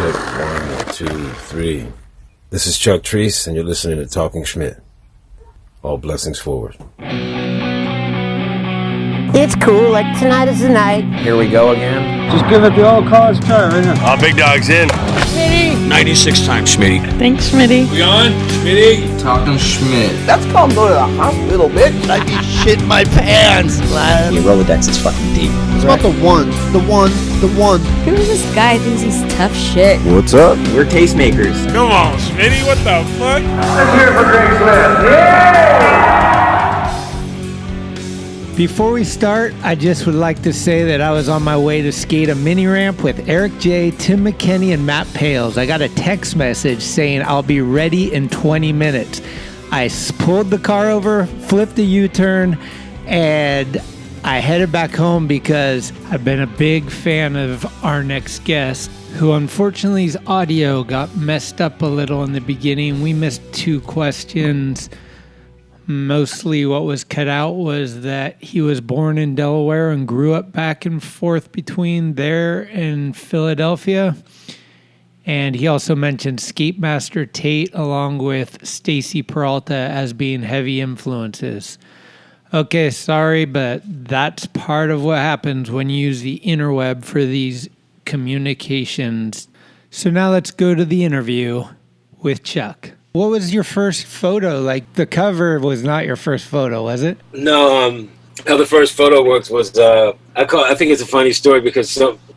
Check 1, 2, 3. This is Chuck Treece, and you're listening to Talkin Schmit. All blessings forward. It's cool, like tonight is the night. Here we go again. Just give it the old college try right now. Big dog's in. Schmitty. 96 times, Schmitty. Thanks, Schmitty. We on? Schmitty? Talkin Schmit. That's called go to the hospital, bitch. I'd be shitting my pants, man. Your Rolodex is fucking deep. It's about the one. Who is this guy thinks he's tough shit? What's up? We're tastemakers. Come on, Schmitty, what the fuck? Let's hear it for Drake Smith. Yeah! Before we start, I just would like to say that I was on my way to skate a mini ramp with Eric J, Tim McKinney, and Matt Pales. I got a text message saying I'll be ready in 20 minutes. I pulled the car over, flipped a U-turn, and I headed back home because I've been a big fan of our next guest, who unfortunately his audio got messed up a little in the beginning. We missed 2 questions. Mostly what was cut out was that he was born in Delaware and grew up back and forth between there and Philadelphia. And he also mentioned Skate Master Tate along with Stacy Peralta as being heavy influences. Okay, sorry, but that's part of what happens when you use the interweb for these communications. So now let's go to the interview with Chuck. What was your first photo? Like, the cover was not your first photo, was it? No, how the first photo worked was, I think it's a funny story because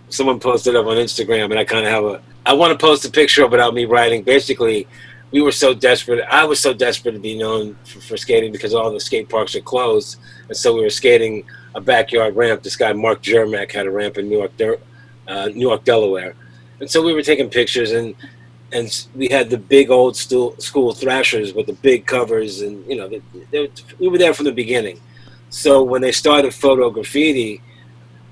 someone posted up on Instagram, and I kind of I want to post a picture of without me writing. Basically, we were so desperate. I was so desperate to be known for skating because all the skate parks are closed. And so we were skating a backyard ramp. This guy, Mark Jermack, had a ramp in New York, Delaware. And so we were taking pictures, and we had the big old school Thrashers with the big covers, and we were there from the beginning. So when they started photo graffiti,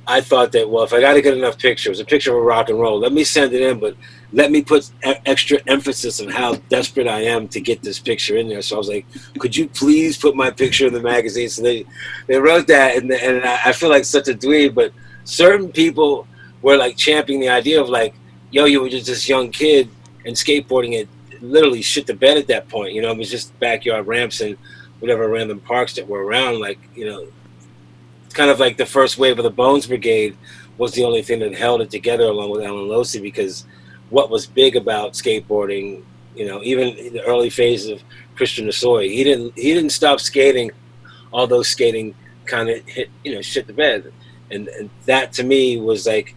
I thought that, well, if I got to get enough pictures, a picture of rock and roll, let me send it in, but let me put extra emphasis on how desperate I am to get this picture in there. So I was like, could you please put my picture in the magazine? So they wrote that, and I feel like such a dweeb, but certain people were like championing the idea of like, yo, you were just this young kid, and skateboarding it literally shit the bed at that point. It was just backyard ramps and whatever random parks that were around. Like, it's kind of like the first wave of the Bones Brigade was the only thing that held it together along with Alan Losi, because what was big about skateboarding, even in the early phases of Christian Nasoy, he didn't stop skating, although skating kind of hit, shit the bed. And that to me was like,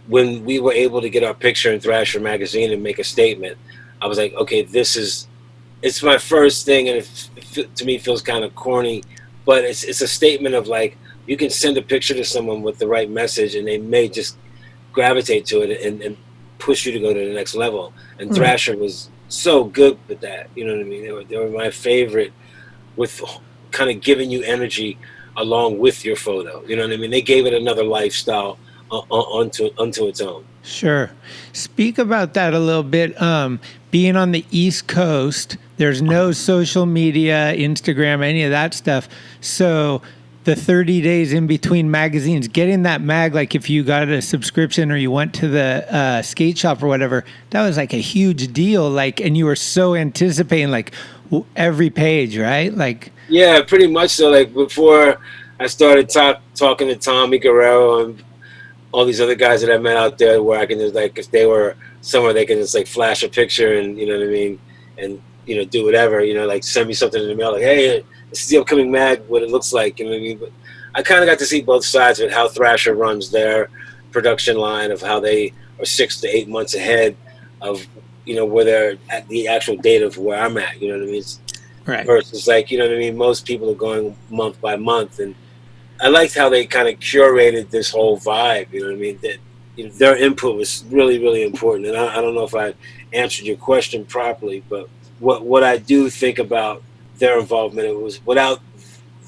when we were able to get our picture in Thrasher Magazine and make a statement, I was like, okay, it's my first thing, and it to me feels kind of corny, but it's a statement of like, you can send a picture to someone with the right message, and they may just gravitate to it and push you to go to the next level. And Thrasher was so good with that, you know what I mean? They were my favorite with kind of giving you energy along with your photo, you know what I mean? They gave it another lifestyle unto its own. Sure. Speak about that a little bit. Being on the East Coast, there's no social media, Instagram, any of that stuff. So the 30 days in between magazines, getting that mag, like if you got a subscription or you went to the skate shop or whatever, that was like a huge deal. Like, and you were so anticipating like every page, right? Like, yeah, pretty much. So like before I started talking to Tommy Guerrero and all these other guys that I met out there, where I can just like, if they were somewhere, they can just like flash a picture and, you know what I mean? And, do whatever, like send me something in the mail, like, hey, this is the upcoming mag, what it looks like, you know what I mean? But I kind of got to see both sides of it, how Thrasher runs their production line, of how they are 6 to 8 months ahead of, where they're at the actual date of where I'm at, you know what I mean? Right. Versus like, you know what I mean? Most people are going month by month, and I liked how they kind of curated this whole vibe, you know what I mean? That their input was really, really important. And I don't know if I answered your question properly, but what I do think about their involvement, it was without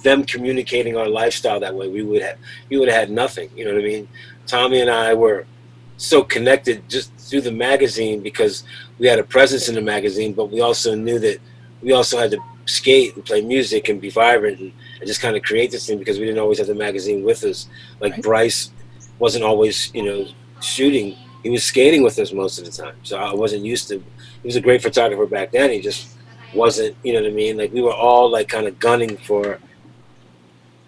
them communicating our lifestyle that way, we would have had nothing, you know what I mean? Tommy and I were so connected just through the magazine because we had a presence in the magazine, but we also knew that we also had to skate and play music and be vibrant and just kind of create this thing, because we didn't always have the magazine with us. Like, right. Bryce wasn't always, shooting he was skating with us most of the time. So I wasn't used to. He was a great photographer back then. He just wasn't, you know what I mean? Like we were all like kind of gunning for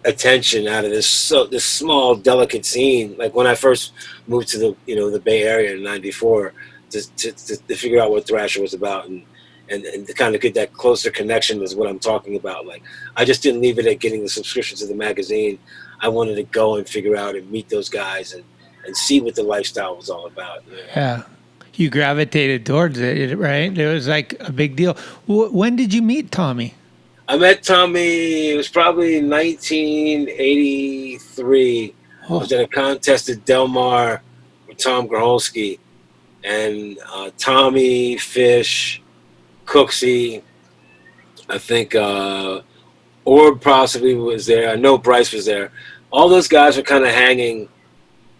attention out of this small, delicate scene. Like when I first moved to the Bay Area in '94 to figure out what Thrasher was about and to kind of get that closer connection is what I'm talking about. Like I just didn't leave it at getting the subscription to the magazine. I wanted to go and figure out and meet those guys and see what the lifestyle was all about. You know? Yeah. You gravitated towards it, right? It was like a big deal. When did you meet Tommy? I met Tommy, it was probably 1983. I was at a contest at Del Mar with Tom Groholski. And Tommy, Fish, Cooksey, I think Orb possibly was there. I know Bryce was there. All those guys were kind of hanging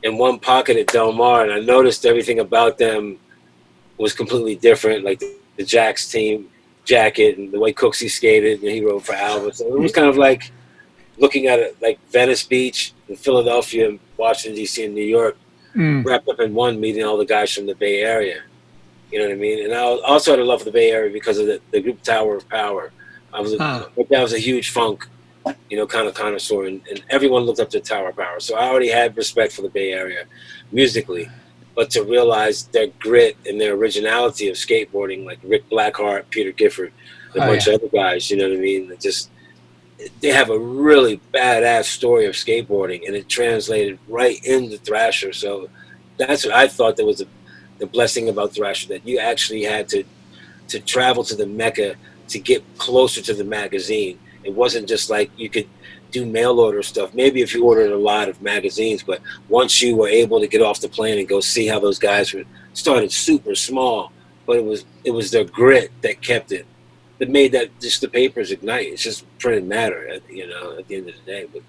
in one pocket at Del Mar, and I noticed everything about them was completely different, like the Jack's team jacket and the way Cooksey skated and he rode for Albert. So it was kind of like looking at it like Venice Beach in Philadelphia and Washington, D.C. and New York, wrapped up in one, meeting all the guys from the Bay Area. You know what I mean? And I also had a love for the Bay Area because of the group Tower of Power. That was a huge funk, kind of connoisseur, and everyone looked up to Tower of Power. So I already had respect for the Bay Area musically. But to realize their grit and their originality of skateboarding, like Rick Blackheart, Peter Gifford, and a bunch of other guys, you know what I mean? They have a really badass story of skateboarding, and it translated right into Thrasher. So that's what I thought that was the blessing about Thrasher, that you actually had to travel to the Mecca to get closer to the magazine. It wasn't just like you could do mail order stuff. Maybe if you ordered a lot of magazines, but once you were able to get off the plane and go see how those guys started super small, but it was their grit that kept it, that made that just the papers ignite. It's just printed matter, at the end of the day. But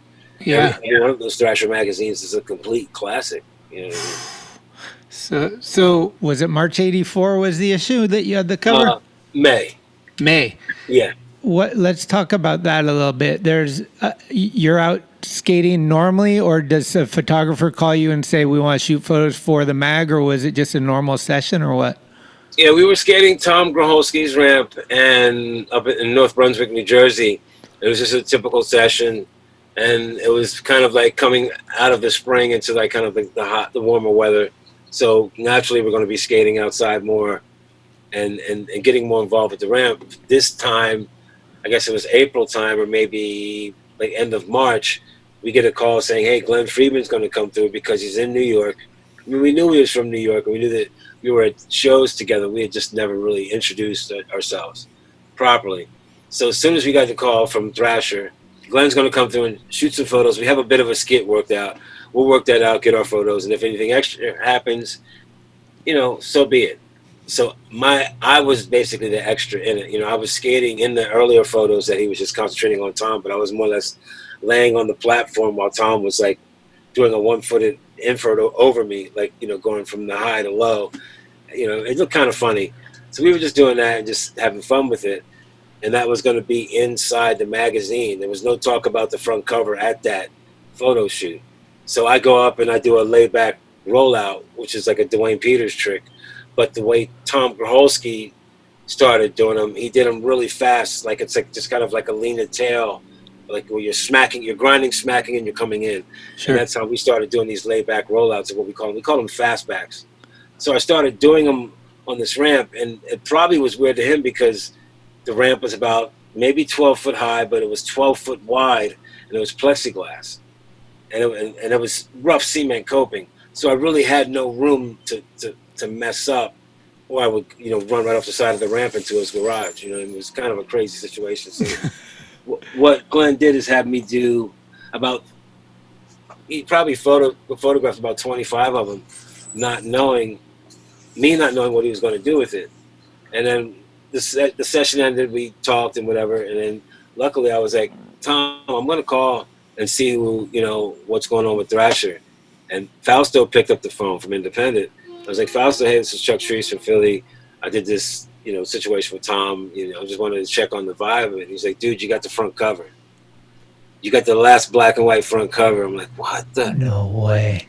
one of those Thrasher magazines is a complete classic. You know what I mean? So was it March '84 was the issue that you had the cover? May. Yeah. Let's talk about that a little bit. There's you're out skating normally, or does a photographer call you and say we want to shoot photos for the mag, or was it just a normal session, or what? Yeah, we were skating Tom Groholski's ramp and up in North Brunswick, New Jersey. It was just a typical session, and it was kind of like coming out of the spring into like kind of the warmer weather. So naturally, we're going to be skating outside more and getting more involved with the ramp. This time, I guess it was April time, or maybe like end of March, we get a call saying, hey, Glenn Friedman's going to come through because he's in New York. I mean, we knew he was from New York, and we knew that we were at shows together. We had just never really introduced ourselves properly. So as soon as we got the call from Thrasher, Glenn's going to come through and shoot some photos. We have a bit of a skit worked out. We'll work that out, get our photos, and if anything extra happens, so be it. So I was basically the extra in it. I was skating in the earlier photos that he was just concentrating on Tom, but I was more or less laying on the platform while Tom was like doing a one-footed invert over me, like, going from the high to low. It looked kind of funny. So we were just doing that and just having fun with it. And that was going to be inside the magazine. There was no talk about the front cover at that photo shoot. So I go up and I do a laid-back rollout, which is like a Dwayne Peters trick. But the way Tom Groholski started doing them, he did them really fast. Like it's like just kind of like a leaner tail, like where you're grinding, smacking, and you're coming in. Sure. And that's how we started doing these laid-back rollouts of what we call them. We call them fastbacks. So I started doing them on this ramp, and it probably was weird to him because the ramp was about maybe 12 foot high, but it was 12 foot wide, and it was plexiglass. And it was rough cement coping. So I really had no room to mess up, or I would, run right off the side of the ramp into his garage. It was kind of a crazy situation. So what Glenn did is have me do he probably photographed about 25 of them, not knowing what he was going to do with it. And then the session ended, we talked and whatever, and then luckily I was like, Tom, I'm going to call and see what's going on with Thrasher. And Fausto picked up the phone from Independent. I was like, Fausto, hey, this is Chuck Treece from Philly. I did this, situation with Tom. I just wanted to check on the vibe of it. He's like, dude, you got the front cover. You got the last black and white front cover. I'm like, what the? No way.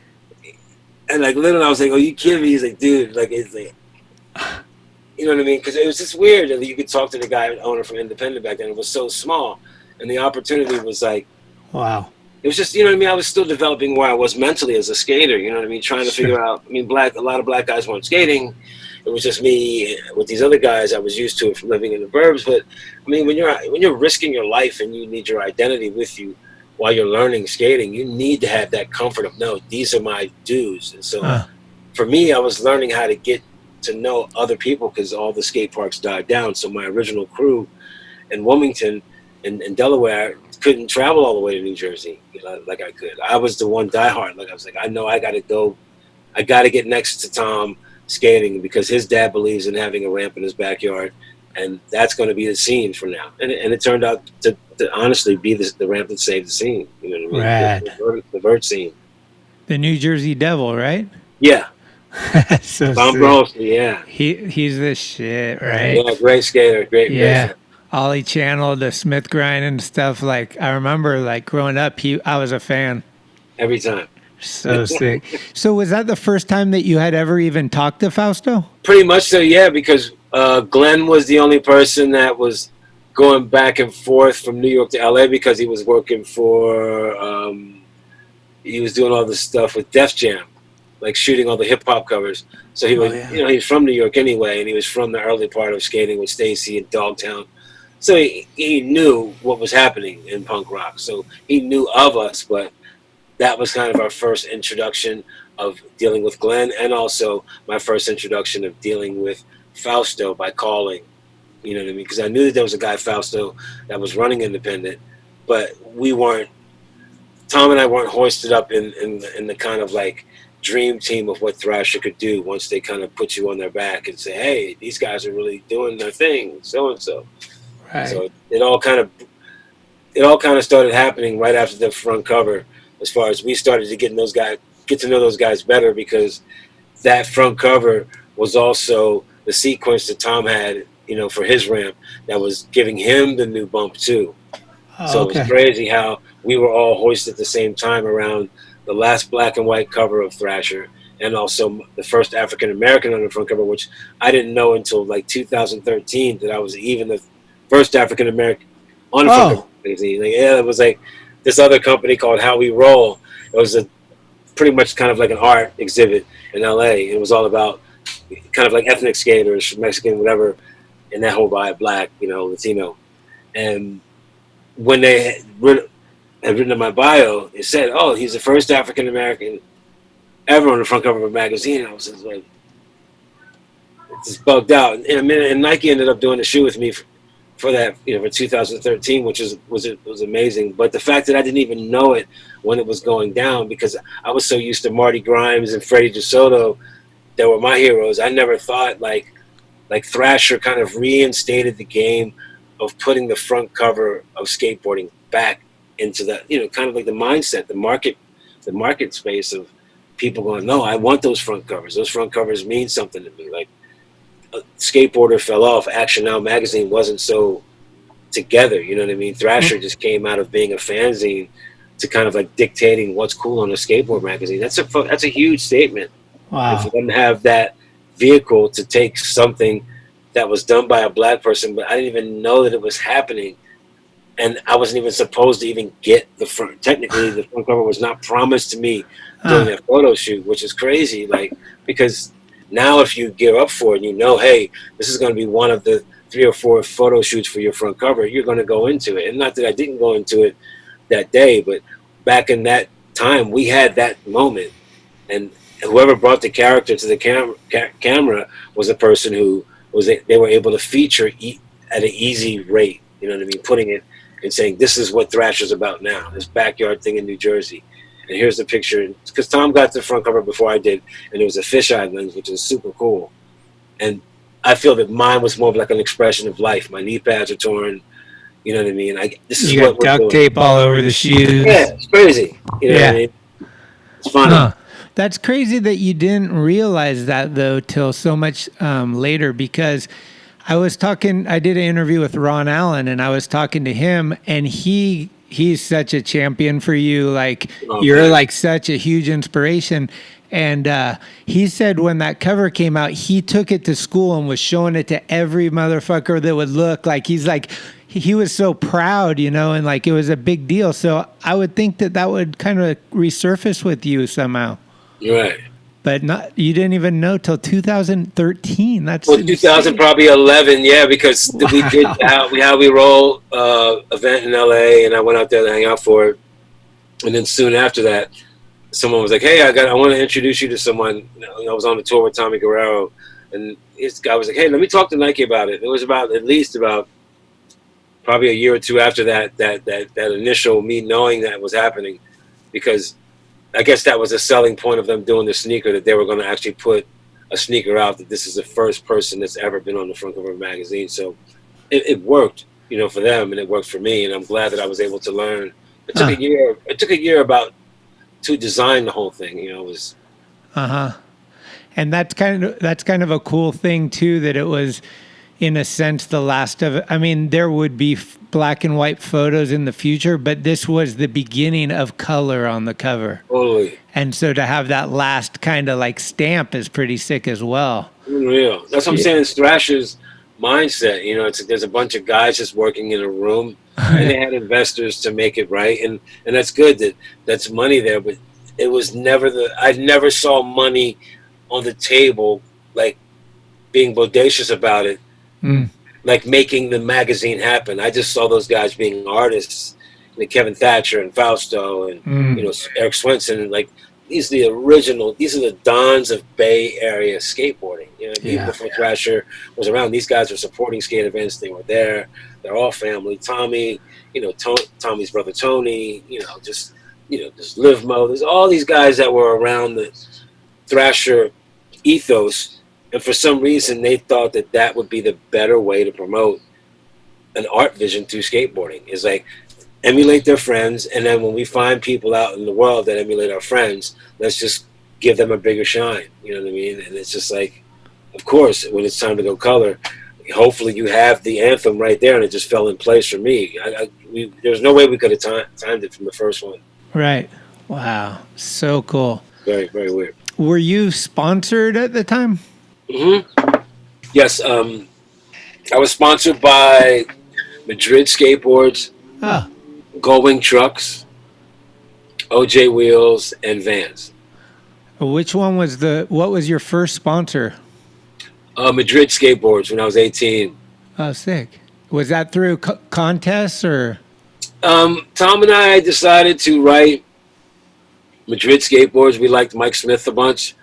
And like literally, I was like, "Oh, you kidding me?" He's like, "Dude, like it's like." You know what I mean? Because it was just weird that you could talk to the guy owner from Independent back then. It was so small, and the opportunity was like, wow. It was just, you know what I mean? I was still developing where I was mentally as a skater. You know what I mean? Trying to figure out. I mean, a lot of black guys weren't skating. It was just me with these other guys. I was used to it from living in the burbs. But I mean, when you're risking your life and you need your identity with you while you're learning skating, you need to have that comfort of no, these are my dues. And so, for me, I was learning how to get to know other people because all the skate parks died down. So my original crew in Wilmington and Delaware couldn't travel all the way to New Jersey, you know, like I could. I was the one diehard. Like I was like, I know I got to go. I got to get next to Tom skating because his dad believes in having a ramp in his backyard, and that's going to be the scene for now. And it turned out to honestly be the ramp that saved the scene. You know what I mean? The vert scene. The New Jersey Devil, right? Yeah. So Tom Groholski, yeah. He's the shit, right? Yeah, great skater, great. Yeah. Ollie channeled the Smith grind and stuff. Like I remember, like growing up, I was a fan every time. So sick. So was that the first time that you had ever even talked to Fausto? Pretty much so, yeah. Because Glenn was the only person that was going back and forth from New York to LA because he was working for. He was doing all this stuff with Def Jam, like shooting all the hip hop covers. So he was, you know, he's from New York anyway, and he was from the early part of skating with Stacy and Dogtown. So he knew what was happening in punk rock. So he knew of us, but that was kind of our first introduction of dealing with Glenn, and also my first introduction of dealing with Fausto by calling. You know what I mean? Because I knew that there was a guy, Fausto, that was running Independent, but we weren't. Tom and I weren't hoisted up in the kind of like dream team of what Thrasher could do once they kind of put you on their back and say, hey, these guys are really doing their thing, so and so. Right. So it all kind of started happening right after the front cover, as far as we started to get to know those guys better, because that front cover was also the sequence that Tom had, you know, for his ramp that was giving him the new bump too. So it was crazy how we were all hoisted at the same time around the last black and white cover of Thrasher, and also the first African American on the front cover, which I didn't know until like 2013 that I was even the first African American on the front cover magazine. Like, yeah, it was like this other company called How We Roll. It was pretty much kind of like an art exhibit in LA. It was all about kind of like ethnic skaters, Mexican, whatever, and that whole vibe, black, you know, Latino. And when they had written in my bio, it said, oh, he's the first African American ever on the front cover of a magazine. I was just like, just bugged out. And Nike ended up doing a shoe with me for that, you know, for 2013, which was amazing. But the fact that I didn't even know it when it was going down, because I was so used to Marty Grimes and Freddie DeSoto, that were my heroes. I never thought like Thrasher kind of reinstated the game of putting the front cover of skateboarding back into that, you know, kind of like the mindset, the market space of people going, no, I want those front covers. Those front covers mean something to me. Like, a skateboarder fell off. Action Now magazine wasn't so together. You know what I mean? Thrasher just came out of being a fanzine to kind of like dictating what's cool on a skateboard magazine. That's a huge statement. Wow. If you didn't have that vehicle to take something that was done by a black person, but I didn't even know that it was happening, and I wasn't even supposed to even get the front. Technically, the front cover was not promised to me during that photo shoot, which is crazy. Like, because now if you gear up for it and you know, hey, this is going to be one of the 3 or 4 photo shoots for your front cover, you're going to go into it. And not that I didn't go into it that day, but back in that time, we had that moment. And whoever brought the character to the camera was a person who they were able to feature at an easy rate. You know what I mean? Putting it and saying, this is what Thrasher's about now, this backyard thing in New Jersey. And here's the picture, because Tom got the front cover before I did, and it was a fisheye lens, which is super cool. And I feel that mine was more of like an expression of life. My knee pads are torn, you know what I mean? This is you what got duct tape all over the shoes. Yeah, it's crazy. You know what I mean? It's funny. That's crazy that you didn't realize that, though, till so much later, because I did an interview with Ron Allen, and I was talking to him, and he's such a champion for you. Like, you're like such a huge inspiration. And he said when that cover came out, he took it to school and was showing it to every motherfucker that would look. Like, he's like, he was so proud, you know, and like it was a big deal. So I would think that would kind of resurface with you somehow. Right. But you didn't even know till 2013. That's 2000, probably 11. Yeah, because we did how we roll event in LA, and I went out there to hang out for it. And then soon after that, someone was like, "Hey, I want to introduce you to someone." You know, I was on the tour with Tommy Guerrero, and this guy was like, "Hey, let me talk to Nike about it." It was about probably a year or two after that initial me knowing that was happening, because I guess that was a selling point of them doing the sneaker, that they were going to actually put a sneaker out, that this is the first person that's ever been on the front cover of a magazine. So it worked, you know, for them, and it worked for me, and I'm glad that I was able to learn. It took a year. It took a year to design the whole thing, you know. It was and that's kind of a cool thing too, that it was, in a sense, the last of it. I mean, there would be black and white photos in the future, but this was the beginning of color on the cover. Totally. And so to have that last kind of like stamp is pretty sick as well. Unreal. That's what I'm saying. It's Thrasher's mindset. You know, there's a bunch of guys just working in a room, and they had investors to make it right, and that's good. That's money there, but it was never I never saw money on the table, like being bodacious about it. Like making the magazine happen. I just saw those guys being artists, like Kevin Thatcher and Fausto and you know, Eric Swenson, and like these are the dons of Bay Area skateboarding. You know, even before Thrasher was around, these guys were supporting skate events. They were there. They're all family. Tommy, you know, Tommy's brother Tony, you know, just Liv Mo. There's all these guys that were around the Thrasher ethos. And for some reason, they thought that would be the better way to promote an art vision through skateboarding. Is like emulate their friends, and then when we find people out in the world that emulate our friends, let's just give them a bigger shine. You know what I mean? And it's just like, of course, when it's time to go color, hopefully you have the anthem right there, and it just fell in place for me. There's no way we could have timed it from the first one. Right. Wow. So cool. Very, very weird. Were you sponsored at the time? Yes, I was sponsored by Madrid Skateboards, Gullwing Trucks, OJ Wheels, and Vans. Which one was what was your first sponsor? Madrid Skateboards when I was 18. Oh, sick. Was that through contests or? Tom and I decided to write Madrid Skateboards. We liked Mike Smith a bunch.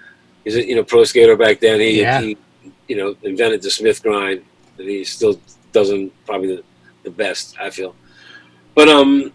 He's a pro skater back then. He invented the Smith grind, and he still doesn't probably the best, I feel. But Tom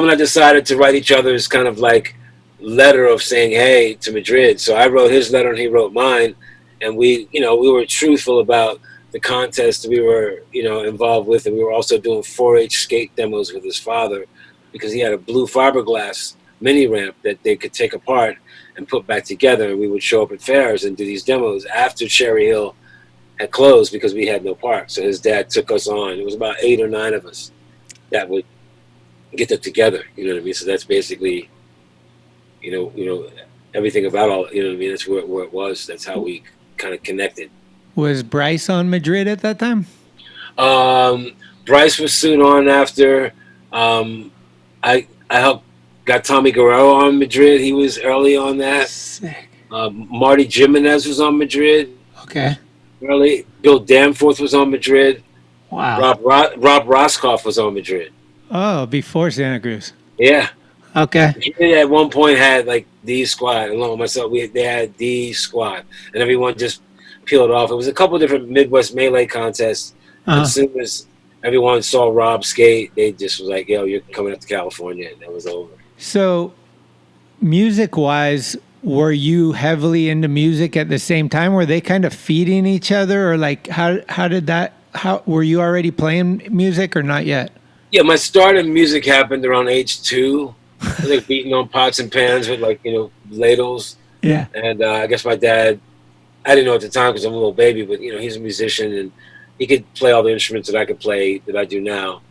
and I decided to write each other's kind of like letter of saying hey to Madrid. So I wrote his letter and he wrote mine, and we were truthful about the contest we were involved with, and we were also doing 4-H skate demos with his father, because he had a blue fiberglass mini ramp that they could take apart and put back together, and we would show up at fairs and do these demos after Cherry Hill had closed because we had no park. So his dad took us on. It was about 8 or 9 of us that would get that together. You know what I mean? So that's basically, everything about all. You know what I mean? That's where it was. That's how we kind of connected. Was Bryce on Madrid at that time? Bryce was soon on after. I helped. Got Tommy Guerrero on Madrid. He was early on that. Sick. Marty Jimenez was on Madrid. Okay. Early. Bill Danforth was on Madrid. Wow. Rob Roscoff was on Madrid. Oh, before Santa Cruz. Yeah. Okay. He at one point had like D Squad, along with myself. They had D Squad, and everyone just peeled off. It was a couple different Midwest Melee contests. As soon as everyone saw Rob skate, they just was like, "Yo, you're coming up to California," and that was over. So, music-wise, were you heavily into music at the same time? Were they kind of feeding each other, or like how did that? How were you already playing music or not yet? Yeah, my start in music happened around age 2. I was like beating on pots and pans with ladles. Yeah. And I guess my dad, I didn't know at the time because I'm a little baby, but he's a musician and he could play all the instruments that I could play that I do now.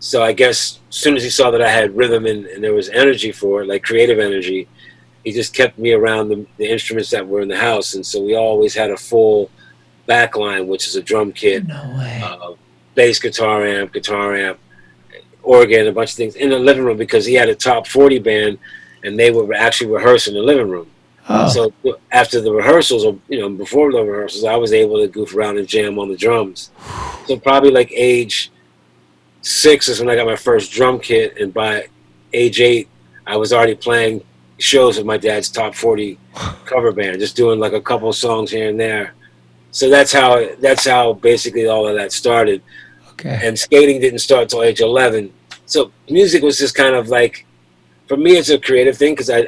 So I guess as soon as he saw that I had rhythm and there was energy for it, like creative energy, he just kept me around the instruments that were in the house, and so we always had a full back line, which is a drum kit, No way. bass guitar amp, organ, a bunch of things in the living room, because he had a top 40 band, and they would actually rehearse in the living room. Oh. So after the rehearsals, or before the rehearsals, I was able to goof around and jam on the drums. So probably like age 6 is when I got my first drum kit, and by age 8, I was already playing shows with my dad's top 40 cover band, just doing like a couple of songs here and there. So that's how basically all of that started. Okay. And skating didn't start till age 11. So music was just kind of like, for me, it's a creative thing, because I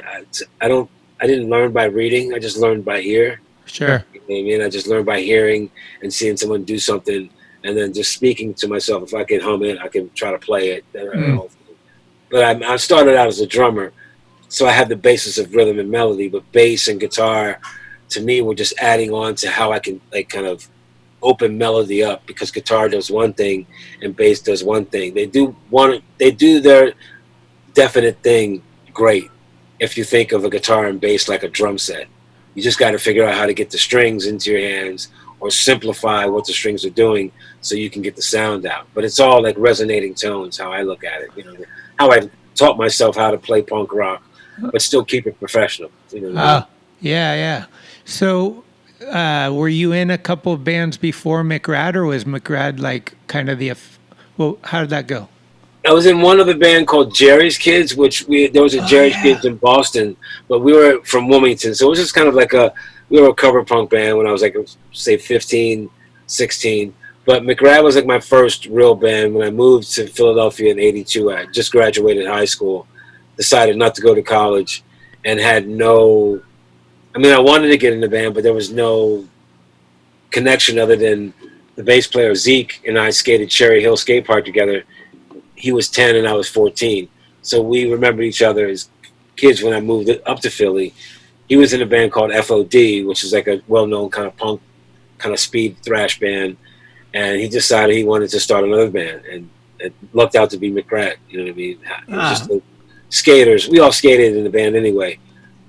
didn't learn by reading. I just learned by ear. Sure. You know what I mean? I just learned by hearing and seeing someone do something, and then just speaking to myself. If I can hum it, I can try to play it. But I started out as a drummer, so I had the basis of rhythm and melody. But bass and guitar, to me, were just adding on to how I can like kind of open melody up, because guitar does one thing and bass does one thing. They do their definite thing great. If you think of a guitar and bass like a drum set, you just got to figure out how to get the strings into your hands, or simplify what the strings are doing so you can get the sound out. But it's all like resonating tones, how I look at it. How I taught myself how to play punk rock, but still keep it professional. Yeah. So were you in a couple of bands before McRad, or was McRad like kind of how did that go? I was in one other band called Jerry's Kids, there was a Jerry's Kids in Boston, but we were from Wilmington. So it was just kind of like we were a cover punk band when I was like, say 15, 16. But McRad was like my first real band. When I moved to Philadelphia in 82, I just graduated high school, decided not to go to college, and had I wanted to get in the band, but there was no connection other than the bass player Zeke and I skated Cherry Hill Skate Park together. He was 10 and I was 14. So we remembered each other as kids when I moved up to Philly. He was in a band called FOD, which is like a well-known kind of punk, kind of speed thrash band. And he decided he wanted to start another band. And it lucked out to be McRad. You know what I mean? It was just the skaters. We all skated in the band anyway.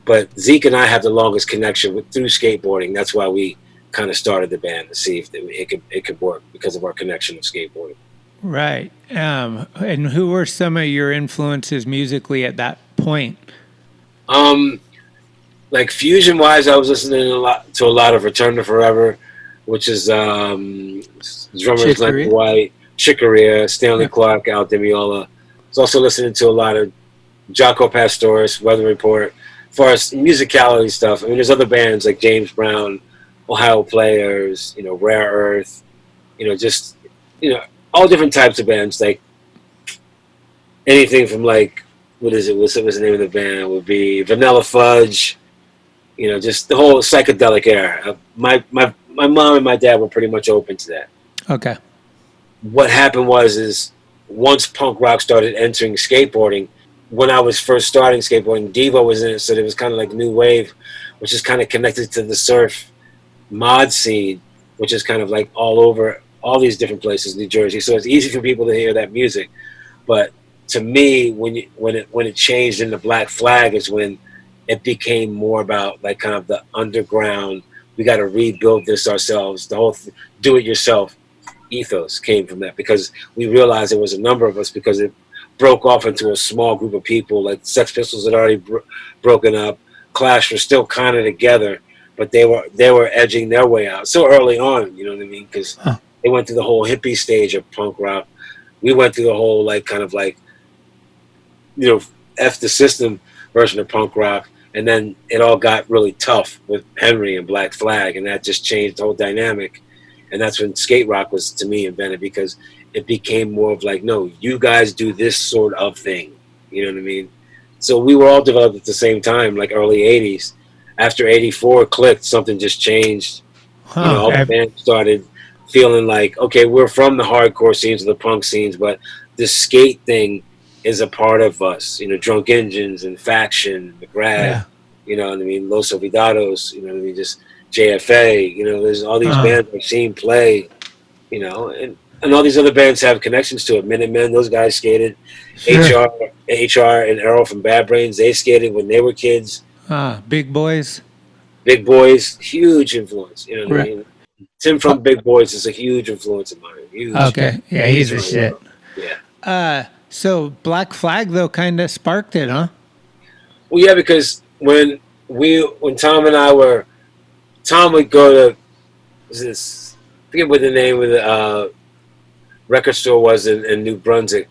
But Zeke and I have the longest connection through skateboarding. That's why we kind of started the band, to see if it could work, because of our connection with skateboarding. Right. And who were some of your influences musically at that point? Like fusion wise, I was listening to a lot of Return to Forever, which is drummers like White, Chick Corea, Stanley Clark, Al Di Meola. I was also listening to a lot of Jaco Pastorius, Weather Report. As far as musicality stuff, there's other bands like James Brown, Ohio Players, Rare Earth, all different types of bands, like anything from like, what's the name of the band? Would be Vanilla Fudge, just the whole psychedelic era. My mom and my dad were pretty much open to that. Okay. What happened is once punk rock started entering skateboarding, when I was first starting skateboarding, Devo was in it, so it was kind of like new wave, which is kind of connected to the surf mod scene, which is kind of like all over all these different places, New Jersey. So it's easy for people to hear that music. But to me, when it changed into Black Flag is when it became more about like kind of the underground. We got to rebuild this ourselves. The whole do-it-yourself ethos came from that, because we realized there was a number of us, because it broke off into a small group of people. Like Sex Pistols had already broken up. Clash were still kind of together, but they were edging their way out so early on. You know what I mean? Because they went through the whole hippie stage of punk rock. We went through the whole like kind of like F the system version of punk rock, and then it all got really tough with Henry and Black Flag, and that just changed the whole dynamic. And that's when skate rock was, to me, invented, because it became more of like, no, you guys do this sort of thing. You know what I mean? So we were all developed at the same time, like early 80s. After 84 clicked, something just changed. All the bands started feeling like, okay, we're from the hardcore scenes or the punk scenes, but this skate thing is a part of us. Drunk Engines and Faction, McRad, you know what I mean, Los Olvidados, you know what I mean, just JFA, there's all these bands I've seen play, and all these other bands have connections to it. Minutemen, those guys skated. Sure. HR and Errol from Bad Brains, they skated when they were kids. Big Boys. Big Boys, huge influence. You know what I Right. mean? Tim from Big Boys is a huge influence of mine. Huge. Okay. Yeah, he's a my shit. hero. Yeah. So Black Flag though kind of sparked it, huh? Well, yeah, because when Tom and I were, Tom would go to this, I forget what the name of the record store was in New Brunswick,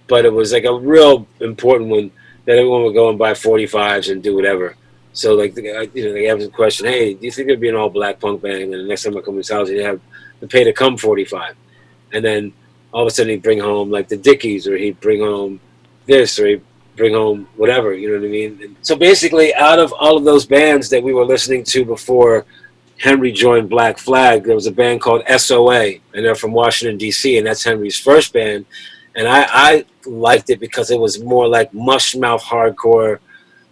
but it was like a real important one that everyone would go and buy 45s and do whatever. So like, they have the question, hey, do you think there'd be an all black punk band? And then the next time I come to his house, he'd have the Pay to Come 45. And then all of a sudden he'd bring home like the Dickies, or he'd bring home this, or he'd bring home whatever, you know what I mean? And so basically out of all of those bands that we were listening to before Henry joined Black Flag, there was a band called SOA, and they're from Washington, D.C., and that's Henry's first band. And I liked it because it was more like mush mouth hardcore,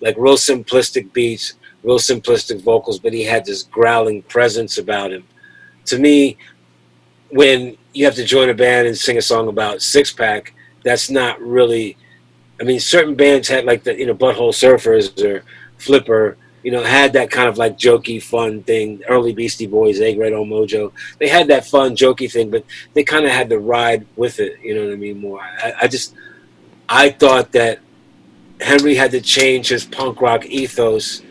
like real simplistic beats, real simplistic vocals, but he had this growling presence about him. To me, when you have to join a band and sing a song about Six Pack, that's not really, I mean, certain bands had like the, Butthole Surfers or Flipper, had that kind of like jokey, fun thing. Early Beastie Boys, Egg Red on Mojo, they had that fun, jokey thing, but they kind of had to ride with it, you know what I mean, more. I thought that Henry had to change his punk rock ethos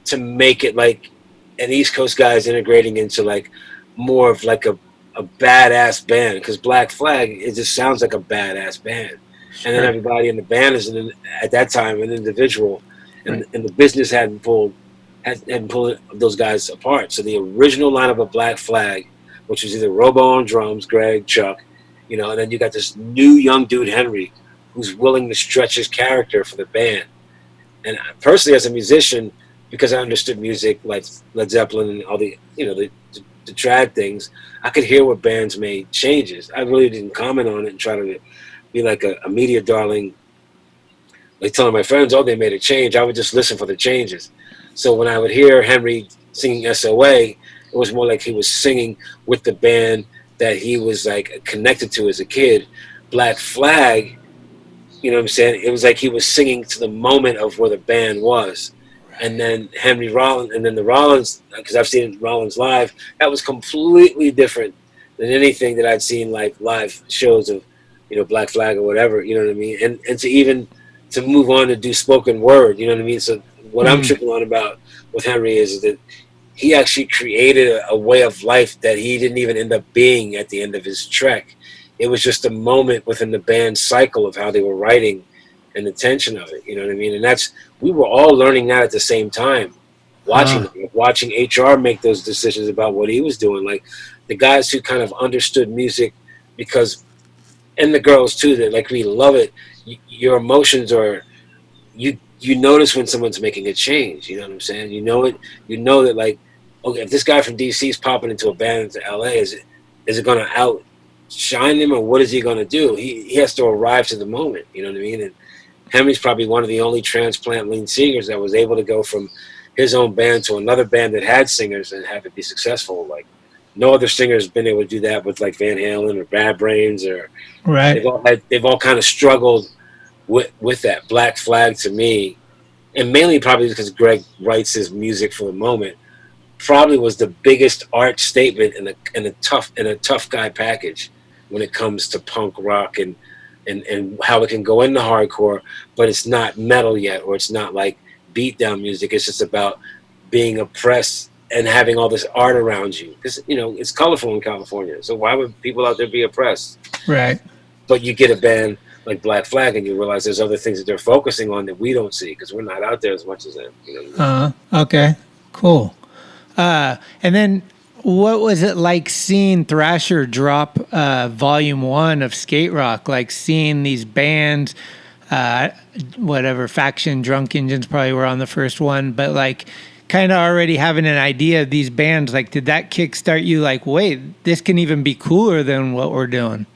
to make it like an East Coast guy is integrating into like more of like a badass band, because Black Flag, it just sounds like a badass band. Sure. And then everybody in the band is at that time an individual, and, right. And the business hadn't pulled those guys apart. So the original lineup of Black Flag, which was either Robo on drums, Greg, Chuck, and then you got this new young dude Henry, who's willing to stretch his character for the band. And personally, as a musician, because I understood music like Led Zeppelin and all the the trad things, I could hear what bands made changes. I really didn't comment on it and try to be like a media darling, like telling my friends, oh, they made a change. I would just listen for the changes. So when I would hear Henry singing SOA, it was more like he was singing with the band that he was like connected to as a kid. Black Flag, you know what I'm saying? It was like he was singing to the moment of where the band was. And then Henry Rollins, and then the Rollins, because I've seen Rollins live, that was completely different than anything that I'd seen like live shows of, Black Flag or whatever, you know what I mean? And to move on to do spoken word, you know what I mean? So what I'm tripping on about with Henry is that he actually created a way of life that he didn't even end up being at the end of his trek. It was just a moment within the band's cycle of how they were writing and the tension of it, you know what I mean? And we were all learning that at the same time, watching HR make those decisions about what he was doing. Like the guys who kind of understood music, because, and the girls too, that like we love it. Your emotions are, you notice when someone's making a change, you know what I'm saying? You know it, that like, okay, if this guy from DC is popping into a band into LA, is it going to outshine him, or what is he going to do? He has to arrive to the moment, you know what I mean? And Henry's probably one of the only transplant lead singers that was able to go from his own band to another band that had singers and have it be successful. Like no other singer's been able to do that with like Van Halen or Bad Brains, or right. They've all kind of struggled with that. Black Flag to me, and mainly probably because Greg writes his music for the moment, probably was the biggest art statement in a tough guy package when it comes to punk rock and how it can go into hardcore, but it's not metal yet, or it's not like beat down music. It's just about being oppressed and having all this art around you. Because, it's colorful in California. So why would people out there be oppressed? Right. But you get a band like Black Flag and you realize there's other things that they're focusing on that we don't see because we're not out there as much as them. Okay. Cool. And then what was it like seeing Thrasher drop volume 1 of Skate Rock? Like seeing these bands, whatever, Faction, Drunk Engines probably were on the first one, but like kind of already having an idea of these bands, like did that kickstart you like, wait, this can even be cooler than what we're doing?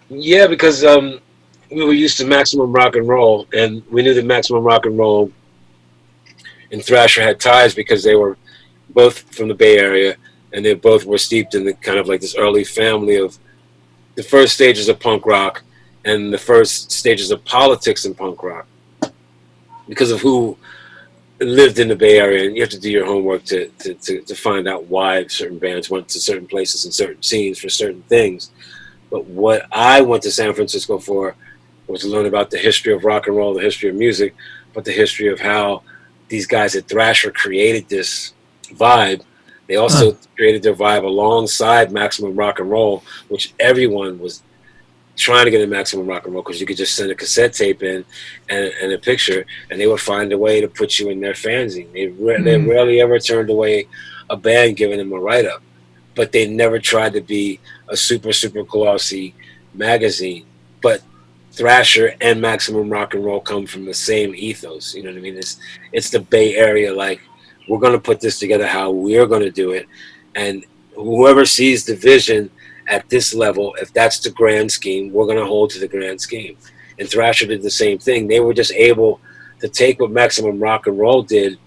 Yeah, because we were used to Maximum Rock and Roll, and we knew that Maximum Rock and Roll and Thrasher had ties because they were both from the Bay Area, and they both were steeped in the kind of like this early family of the first stages of punk rock and the first stages of politics in punk rock, because of who lived in the Bay Area, and you have to do your homework to find out why certain bands went to certain places and certain scenes for certain things. But what I went to San Francisco for was to learn about the history of rock and roll, the history of music, but the history of how these guys at Thrasher created this vibe. They also created their vibe alongside Maximum Rock and Roll, which everyone was trying to get in Maximum Rock and Roll because you could just send a cassette tape in and a picture, and they would find a way to put you in their fanzine. They rarely ever turned away a band giving them a write-up, but they never tried to be a super glossy magazine. But Thrasher and Maximum Rock and Roll come from the same ethos. You know what I mean? It's the Bay Area, like, we're going to put this together how we're going to do it. And whoever sees the vision at this level, if that's the grand scheme, we're going to hold to the grand scheme. And Thrasher did the same thing. They were just able to take what Maximum Rock and Roll did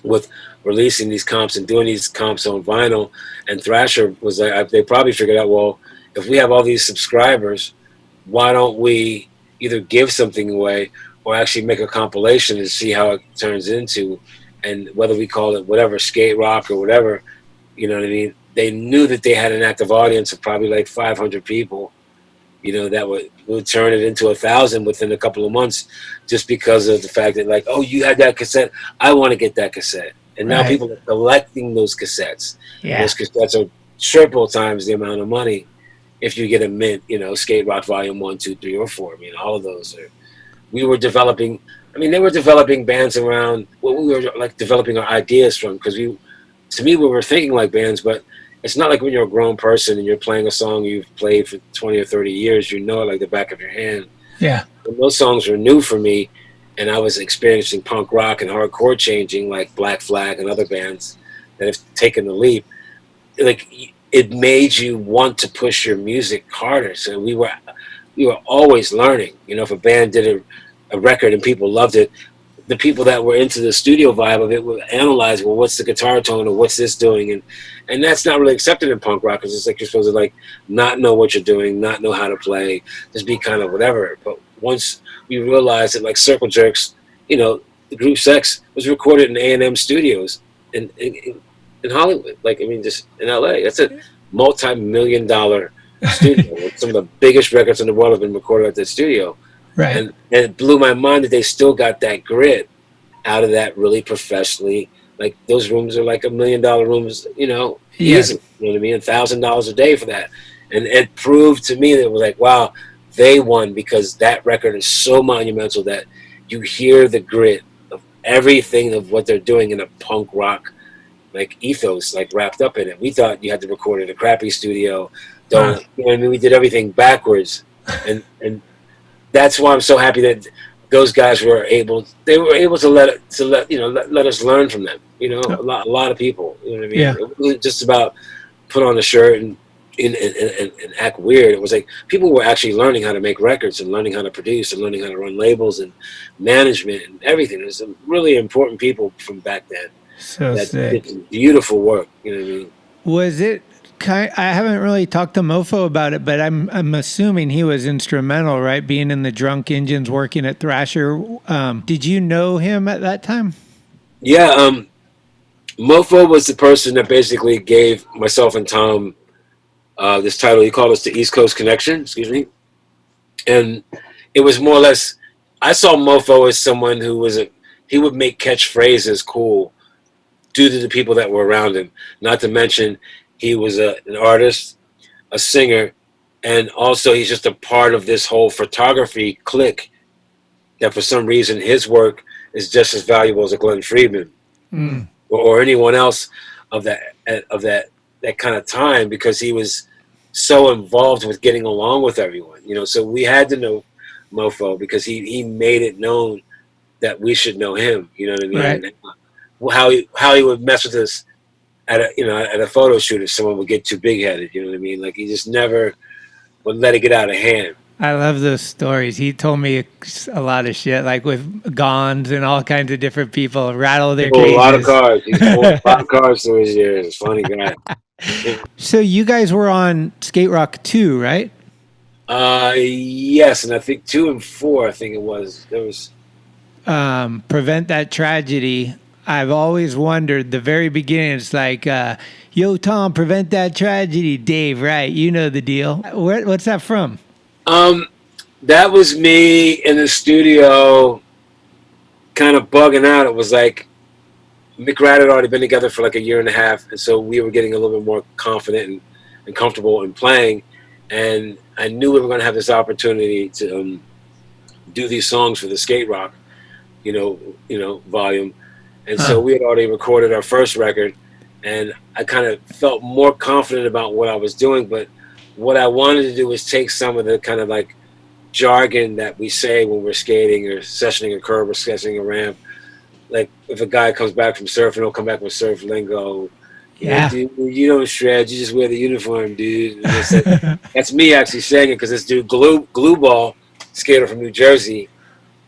with releasing these comps and doing these comps on vinyl. And Thrasher was like, they probably figured out, well, if we have all these subscribers, why don't we either give something away or actually make a compilation and see how it turns into, and whether we call it whatever, skate rock or whatever, you know what I mean? They knew that they had an active audience of probably like 500 people, you know, that would turn it into 1,000 within a couple of months, just because of the fact that, like, oh, you had that cassette, I want to get that cassette. And now people are collecting those cassettes. Yeah. Those cassettes are triple times the amount of money if you get a mint, you know, Skate Rock Volume 1, 2, 3, or 4. I mean, all of those are. We were developing. I mean, they were developing bands around what we were like developing our ideas from, because we were thinking like bands, but it's not like when you're a grown person and you're playing a song you've played for 20 or 30 years, you know it like the back of your hand. Yeah. And those songs were new for me, and I was experiencing punk rock and hardcore changing, like Black Flag and other bands that have taken the leap. Like, it made you want to push your music harder. So we were always learning. You know, if a band did a record and people loved it, the people that were into the studio vibe of it would analyze, well, what's the guitar tone or what's this doing? And that's not really accepted in punk rock, because it's like you're supposed to like not know what you're doing, not know how to play, just be kind of whatever. But once we realized that, like, Circle Jerks, you know, the group Sex was recorded in A&M studios in Hollywood, like, I mean, just in LA. That's a multi-million-dollar studio. Some of the biggest records in the world have been recorded at that studio. Right. And it blew my mind that they still got that grit out of that really professionally. Like, those rooms are like $1 million rooms, you know, easy. You know what I mean? $1,000 a day for that. And it proved to me that it was like, wow, they won, because that record is so monumental that you hear the grit of everything of what they're doing in a punk rock, like, ethos, like, wrapped up in it. We thought you had to record in a crappy studio. You know what I mean? We did everything backwards. And that's why I'm so happy that those guys were able to let us learn from them. You know, a lot of people. You know what I mean? Yeah. It wasn't just about put on a shirt and act weird. It was like people were actually learning how to make records and learning how to produce and learning how to run labels and management and everything. There's some really important people from back then that did some beautiful work. You know what I mean? Was it? I haven't really talked to Mofo about it, but I'm assuming he was instrumental, right? Being in the Drunk Engines, working at Thrasher. Did you know him at that time? Yeah, Mofo was the person that basically gave myself and Tom this title. He called us the East Coast Connection, excuse me. And it was more or less, I saw Mofo as someone who he would make catchphrases cool due to the people that were around him. Not to mention, he was an artist, a singer, and also he's just a part of this whole photography clique that for some reason his work is just as valuable as a Glenn Friedman or anyone else of that kind of time, because he was so involved with getting along with everyone. You know, so we had to know Mofo because he made it known that we should know him. You know what I mean? Right. And how he would mess with us at a photo shoot if someone would get too big-headed, you know what I mean? Like, he just never would let it get out of hand. I love those stories. He told me a lot of shit, like with Gons and all kinds of different people, rattle their cages. A lot of cars. He's pulled a lot of cars through his years. He's a funny guy. So you guys were on Skate Rock 2, right? Yes, and I think 2 and 4, I think it was. There was Prevent That Tragedy, I've always wondered, the very beginning, it's like, yo, Tom, prevent that tragedy. Dave, right? You know the deal. What's that from? That was me in the studio kind of bugging out. It was like McRad had already been together for like a year and a half, and so we were getting a little bit more confident and comfortable in playing. And I knew we were going to have this opportunity to do these songs for the Skate Rock, volume. And so we had already recorded our first record, and I kind of felt more confident about what I was doing. But what I wanted to do was take some of the kind of like jargon that we say when we're skating or sessioning a curb or sketching a ramp. Like if a guy comes back from surfing, he'll come back with surf lingo. Yeah. Dude, you don't shred, you just wear the uniform, dude. That's me actually saying it, because this dude, Glue Ball, skater from New Jersey,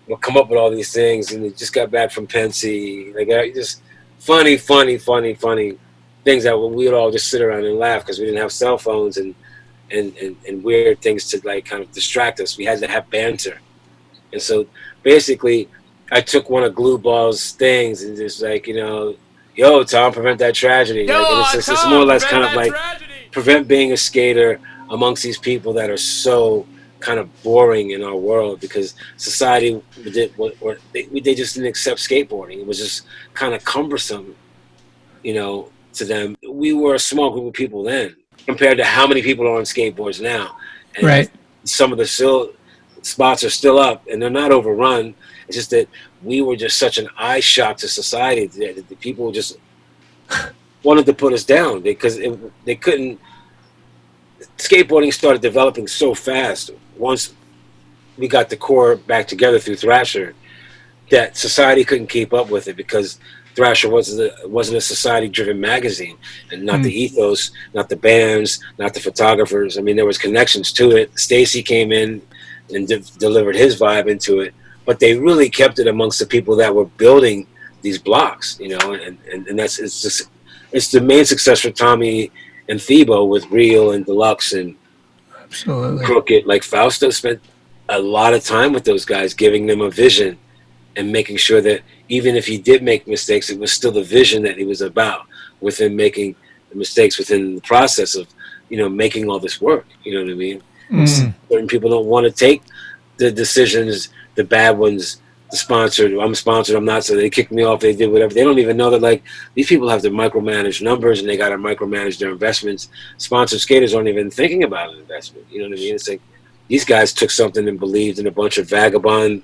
will come up with all these things, and he just got back from Pensy. Like, just funny things that we would all just sit around and laugh, because we didn't have cell phones and weird things to like kind of distract us. We had to have banter. And so basically I took one of Glue Ball's things and just like, yo, Tom, prevent that tragedy. Yo, like, it's more or less kind of like prevent being a skater amongst these people that are so kind of boring in our world, because society they just didn't accept skateboarding. It was just kind of cumbersome, to them. We were a small group of people then compared to how many people are on skateboards now. And right. Some of the spots are still up, and they're not overrun. It's just that we were just such an eye shot to society that the people just wanted to put us down, because they couldn't. Skateboarding started developing so fast once we got the core back together through Thrasher, that society couldn't keep up with it, because Thrasher wasn't a society-driven magazine, and not the ethos, not the bands, not the photographers. I mean, there was connections to it. Stacy came in and delivered his vibe into it, but they really kept it amongst the people that were building these blocks, and it's the main success for Tommy and Thebo with Real and Deluxe and Absolutely. Crooked. Like Fausto spent a lot of time with those guys, giving them a vision and making sure that even if he did make mistakes, it was still the vision that he was about, with him making the mistakes within the process of, making all this work. You know what I mean? Certain people don't want to take the decisions, the bad ones, the sponsored. I'm sponsored, I'm not, so they kick me off, they did whatever. They don't even know that, like, these people have to micromanage numbers, and they got to micromanage their investments. Sponsored skaters aren't even thinking about an investment. You know what I mean? It's like these guys took something and believed in a bunch of vagabond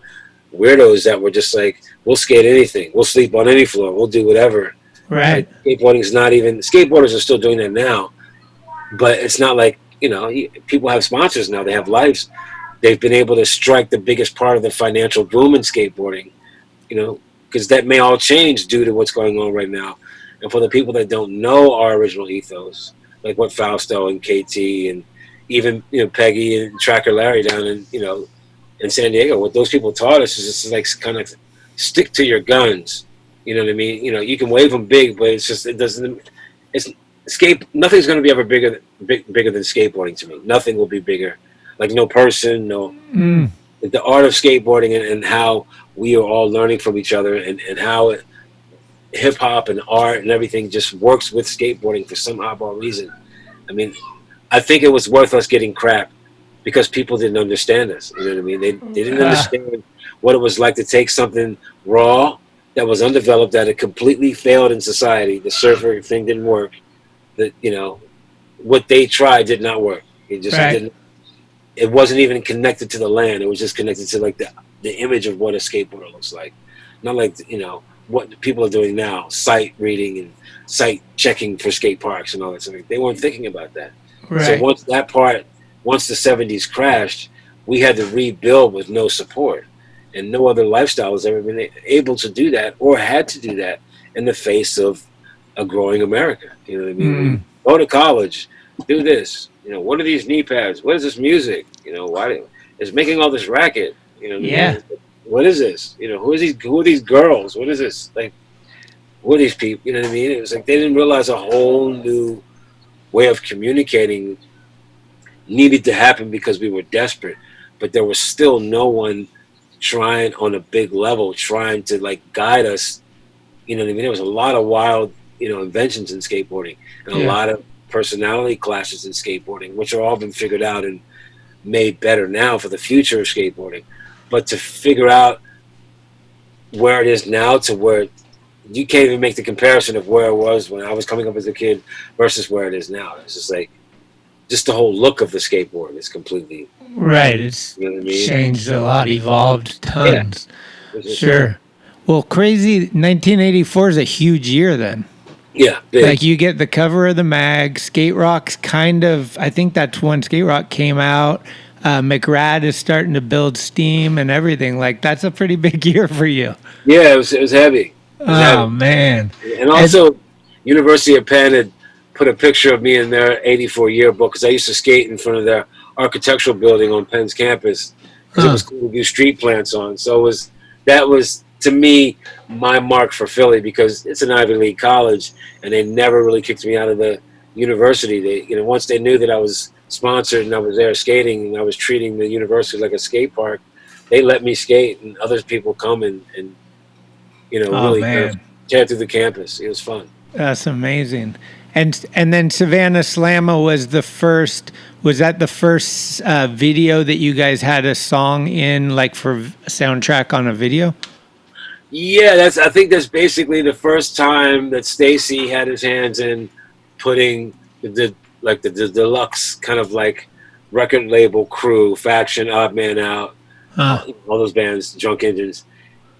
weirdos that were just like, we'll skate anything, we'll sleep on any floor, we'll do whatever. Right. Skateboarders are still doing that now, but it's not like, people have sponsors now, they have lives. They've been able to strike the biggest part of the financial boom in skateboarding, because that may all change due to what's going on right now. And for the people that don't know our original ethos, like what Fausto and KT and even, Peggy and Tracker Larry down in, in San Diego, what those people taught us is just like kind of stick to your guns. You know what I mean? You can wave them big, but nothing's going to be ever bigger than skateboarding to me. Nothing will be bigger. Like no person, the art of skateboarding and how we are all learning from each other, and how hip hop and art and everything just works with skateboarding for some oddball reason. I mean, I think it was worth us getting crap, because people didn't understand us. You know what I mean? They didn't understand what it was like to take something raw that was undeveloped, that had completely failed in society. The surfer thing didn't work. What they tried did not work. It just didn't. It wasn't even connected to the land. It was just connected to like the image of what a skateboarder looks like. Not like, what people are doing now, site reading and site checking for skate parks and all that stuff. They weren't thinking about that. Right. So once the 70s crashed, we had to rebuild with no support. And no other lifestyle has ever been able to do that, or had to do that, in the face of a growing America. You know what I mean? Go to college, do this. What are these knee pads? What is this music? Why it's making all this racket? What I mean? What is this? Who are these girls? What is this? Like, who are these people? You know what I mean? It was like they didn't realize a whole new way of communicating needed to happen, because we were desperate, but there was still no one trying on a big level, trying to like guide us. You know what I mean? There was a lot of wild, inventions in skateboarding, and a lot of personality clashes in skateboarding, which are all been figured out and made better now for the future of skateboarding. But to figure out where it is now to where you can't even make the comparison of where it was when I was coming up as a kid versus where it is now. It's just like, just the whole look of the skateboard is completely right. It's changed a lot, evolved tons. Yeah. Sure. Well, crazy. 1984 is a huge year then. Yeah, big. Like you get the cover of the mag. Skate Rock's kind of. I think that's when Skate Rock came out. McRad is starting to build steam and everything. Like that's a pretty big year for you. Yeah, it was heavy. Oh man! And also, University of Penn had put a picture of me in their '84 yearbook because I used to skate in front of their architectural building on Penn's campus because it was cool to do street plants on. So that was to me my mark for Philly because it's an Ivy League college and they never really kicked me out of the university. They once they knew that I was sponsored and I was there skating and I was treating the university like a skate park, they let me skate and other people come and really kind of tear through the campus. It was fun. That's amazing. And then Savannah Slamma was the first. Was that the first video that you guys had a song in, like for a soundtrack on a video? Yeah, I think that's basically the first time that Stacy had his hands in putting the deluxe kind of like record label crew, Faction, Odd Man Out, all those bands, Drunk Engines.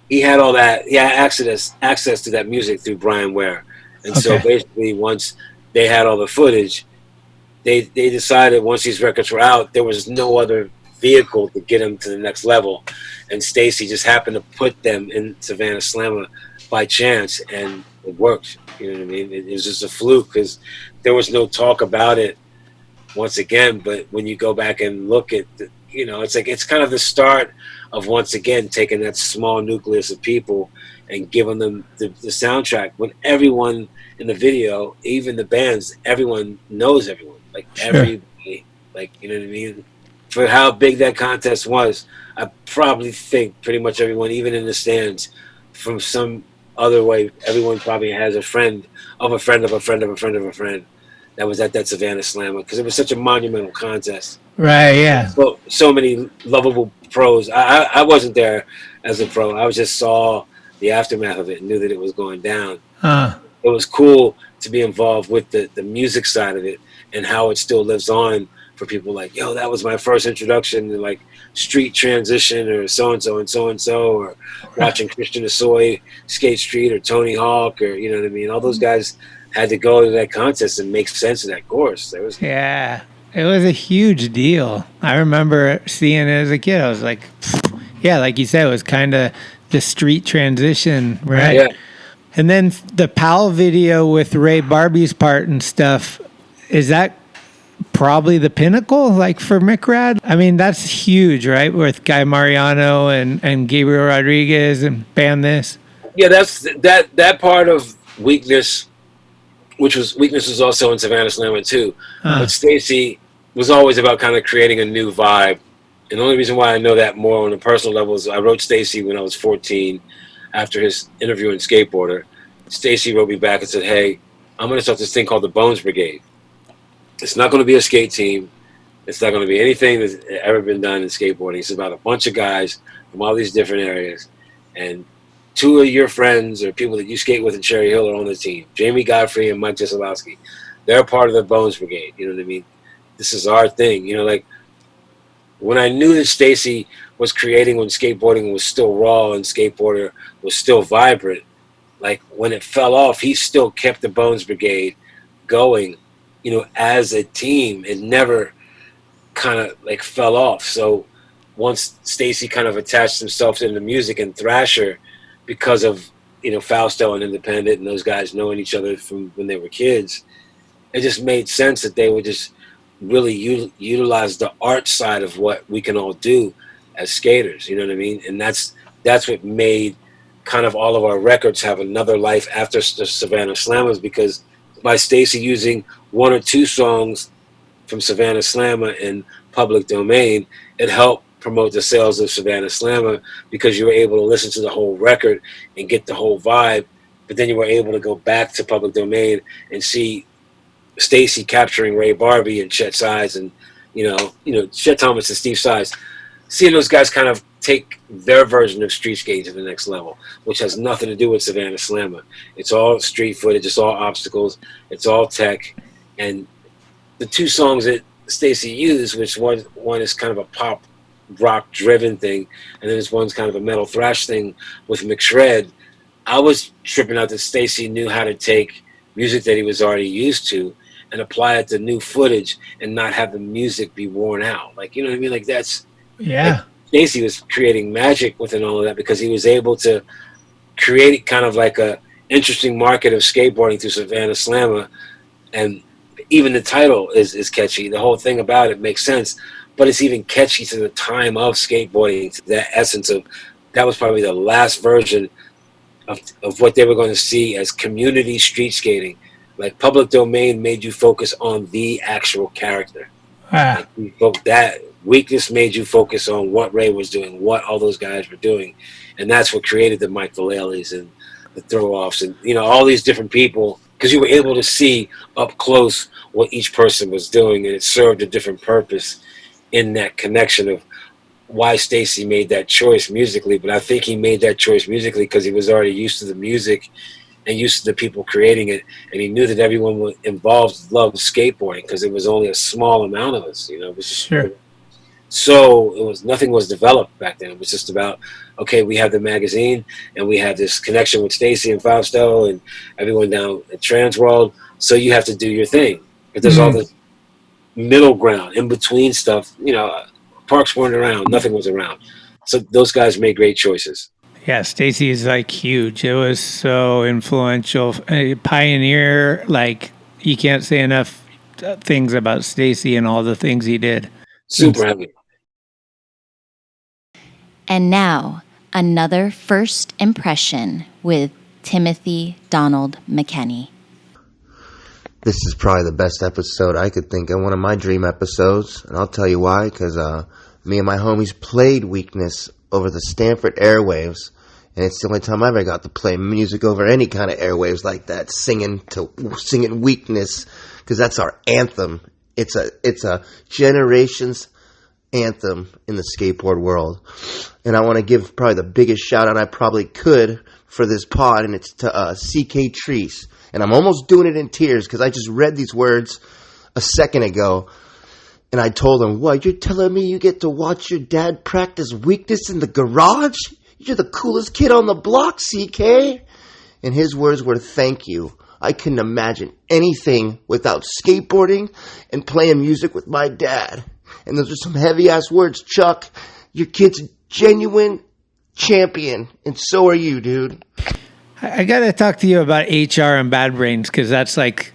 He had all that. He had access to that music through Brian Ware. And so basically once they had all the footage, they decided once these records were out, there was no other vehicle to get them to the next level. And Stacy just happened to put them in Savannah Slamma by chance, and it worked. You know what I mean? It was just a fluke because there was no talk about it once again. But when you go back and look at, it's kind of the start of once again taking that small nucleus of people and giving them the soundtrack when everyone in the video, even the bands, everyone knows everyone. Like everybody, like, you know what I mean? For how big that contest was, I probably think pretty much everyone, even in the stands, from some other way, everyone probably has a friend of a friend of a friend of a friend of a friend that was at that Savannah Slamma because it was such a monumental contest. Right, yeah. So many lovable pros. I wasn't there as a pro. I just saw the aftermath of it and knew that it was going down. It was cool to be involved with the music side of it and how it still lives on for people like, yo, that was my first introduction to like Street Transition or so-and-so and so-and-so, or watching Christian Asoy skate Street or Tony Hawk, or, you know what I mean? All those guys had to go to that contest and make sense of that course. It was a huge deal. I remember seeing it as a kid. I was like, yeah, like you said, it was kind of the street transition, right? Yeah. And then the PAL video with Ray Barbie's part and stuff, is that probably the pinnacle, like for McRad? I mean, that's huge, right? With Guy Mariano and Gabriel Rodriguez and Ban This. Yeah, that's that part of Weakness, Weakness was also in Savannah Slamma too. But Stacy was always about kind of creating a new vibe. And the only reason why I know that more on a personal level is I wrote Stacy when I was 14 after his interview in Skateboarder. Stacy wrote me back and said, hey, I'm going to start this thing called the Bones Brigade. It's not going to be a skate team. It's not going to be anything that's ever been done in skateboarding. It's about a bunch of guys from all these different areas. And 2 of your friends or people that you skate with in Cherry Hill are on the team. Jamie Godfrey and Mike Jasolowski. They're part of the Bones Brigade. You know what I mean? This is our thing. You know, like when I knew that Stacy was creating when skateboarding was still raw and skateboarder was still vibrant, like when it fell off, he still kept the Bones Brigade going, you know, as a team. It never kind of like fell off. So once Stacy kind of attached himself to the music and Thrasher, because of, you know, Fausto and Independent and those guys knowing each other from when they were kids, it just made sense that they would just really utilize the art side of what we can all do as skaters, you know what I mean? And that's what made kind of all of our records have another life after the Savannah Slammas, because by Stacy using 1 or 2 songs from Savannah Slamma in public domain, it helped promote the sales of Savannah Slamma, because you were able to listen to the whole record and get the whole vibe. But then you were able to go back to public domain and see Stacy capturing Ray Barbie and Chet Size and Chet Thomas and Steve Size, seeing those guys kind of take their version of street skating to the next level, which has nothing to do with Savannah Slamma. It's all street footage, it's all obstacles, it's all tech. And the two songs that Stacy used, which one is kind of a pop rock driven thing, and then this one's kind of a metal thrash thing with McRad. I was tripping out that Stacy knew how to take music that he was already used to and apply it to new footage and not have the music be worn out. Like, you know what I mean? Like, that's... Yeah. Like, Stacy was creating magic within all of that because he was able to create kind of like a interesting market of skateboarding through Savannah Slamma. And even the title is catchy. The whole thing about it makes sense, but it's even catchy to the time of skateboarding, to that essence of... That was probably the last version of what they were going to see as community street skating. Like, public domain made you focus on the actual character. Ah. Like, that weakness made you focus on what Ray was doing, what all those guys were doing. And that's what created the Mike Vallely's and the throw-offs and, all these different people, because you were able to see up close what each person was doing, and it served a different purpose in that connection of why Stacy made that choice musically. But I think he made that choice musically because he was already used to the music and used to the people creating it, and he knew that everyone involved loved skateboarding because it was only a small amount of us, It was just, sure. So nothing was developed back then. It was just about, okay, we have the magazine and we have this connection with Stacy and Fausto and everyone down at Trans World. So you have to do your thing. But there's all this middle ground, in between stuff. Parks weren't around. Nothing was around. So those guys made great choices. Yeah, Stacy is like huge. It was so influential, a pioneer. Like, you can't say enough things about Stacy and all the things he did. Super heavy. And now, another first impression with Timothy Donald McKenney. This is probably the best episode I could think of, one of my dream episodes. And I'll tell you why, because me and my homies played Weakness over the Stanford airwaves. And it's the only time I ever got to play music over any kind of airwaves like that, singing Weakness, because that's our anthem. It's a generation's anthem in the skateboard world. And I want to give probably the biggest shout out I probably could for this pod, and it's to CK Treece. And I'm almost doing it in tears because I just read these words a second ago. And I told him, what, you're telling me you get to watch your dad practice Weakness in the garage? You're the coolest kid on the block, CK. And his words were, thank you. I couldn't imagine anything without skateboarding and playing music with my dad. And those are some heavy-ass words, Chuck. Your kid's a genuine champion, and so are you, dude. I got to talk to you about HR and Bad Brains, because that's like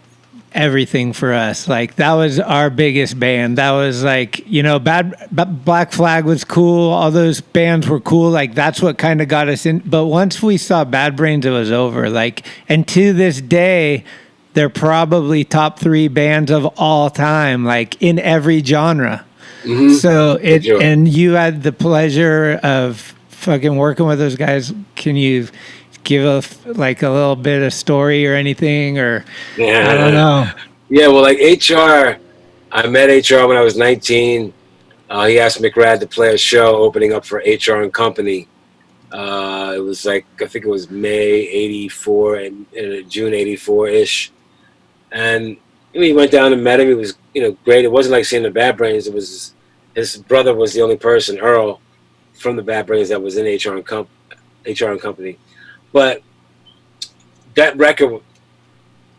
everything for us. Like, that was our biggest band. That was like, Black Flag was cool. All those bands were cool. Like, that's what kind of got us in. But once we saw Bad Brains, it was over. Like, and to this day, they're probably top 3 bands of all time, like in every genre. Mm-hmm. So and you had the pleasure of fucking working with those guys. Can you give a little bit of story or anything, or I don't know. Yeah, well, like HR, I met HR when I was 19. He asked McRad to play a show opening up for HR and Company. It was like, I think it was May 84 and June 84-ish. And he went down and met him. It was, great. It wasn't like seeing the Bad Brains. It was his brother was the only person, Earl, from the Bad Brains that was in HR and Company. But that record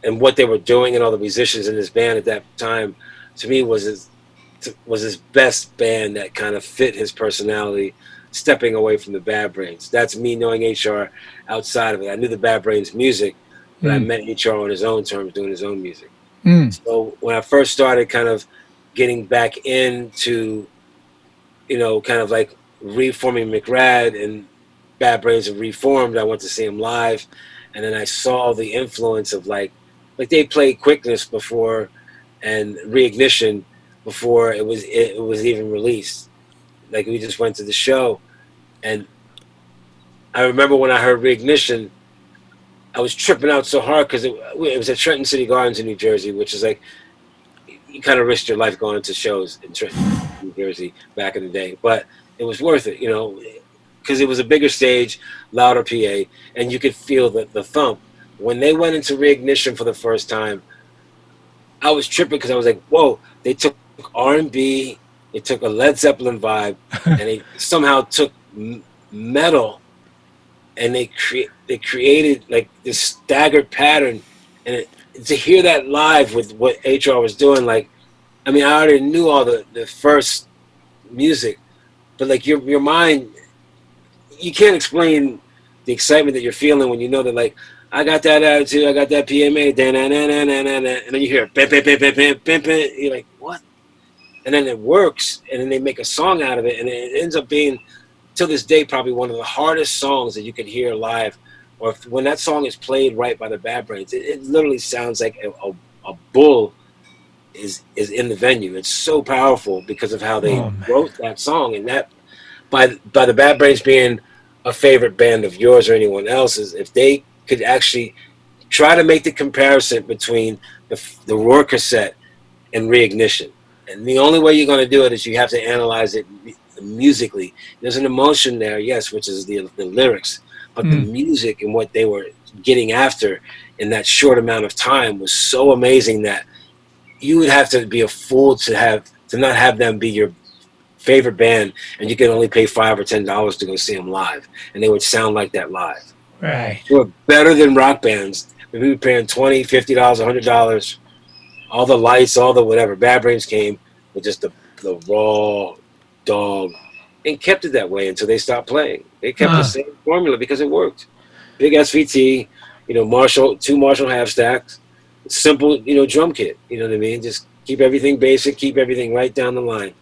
and what they were doing and all the musicians in this band at that time, to me, was his best band that kind of fit his personality, stepping away from the Bad Brains. That's me knowing HR outside of it. I knew the Bad Brains music, but I met HR on his own terms, doing his own music. So when I first started kind of getting back into, kind of like reforming McRad, and Bad Brains have reformed, I went to see him live, and then I saw the influence of like they played Quickness before and Reignition before it was even released. like we just went to the show, and I remember when I heard Reignition, I was tripping out so hard because it was at Trenton City Gardens in New Jersey, which is like, you kind of risked your life going to shows in Trenton, New Jersey back in the day, but it was worth it, you know, because it was a bigger stage, louder PA, and you could feel the thump. When they went into Reignition for the first time, I was tripping because I was like, whoa, they took R&B, they took a Led Zeppelin vibe, and they somehow took metal, and they created like this staggered pattern. And to hear that live with what HR was doing, like, I mean, I already knew all the first music, but like your mind, you can't explain the excitement that you're feeling when you know that, like, I got that attitude, I got that PMA, and then you hear bam, bam, bam, bam, bam, bam, bam. You're like, what? And then it works, and then they make a song out of it, and it ends up being, till this day, probably one of the hardest songs that you could hear live. Or when that song is played right by the Bad Brains, it literally sounds like a bull is in the venue. It's so powerful because of how they wrote that song, and that by the Bad Brains being a favorite band of yours or anyone else's, if they could actually try to make the comparison between the Roar cassette and Reignition. And the only way you're going to do it is you have to analyze it musically. There's an emotion there, yes, which is the lyrics, but the music and what they were getting after in that short amount of time was so amazing that you would have to be a fool to not have them be your favorite band, and you could only pay $5 or $10 to go see them live, and they would sound like that live. Right. They were better than rock bands. We were paying $20, $50, $100, all the lights, all the whatever. Bad Brains came with just the raw dog and kept it that way until they stopped playing. They kept the same formula because it worked. Big SVT, you know, two Marshall half stacks, simple, you know, drum kit. You know what I mean? Just keep everything basic, keep everything right down the line,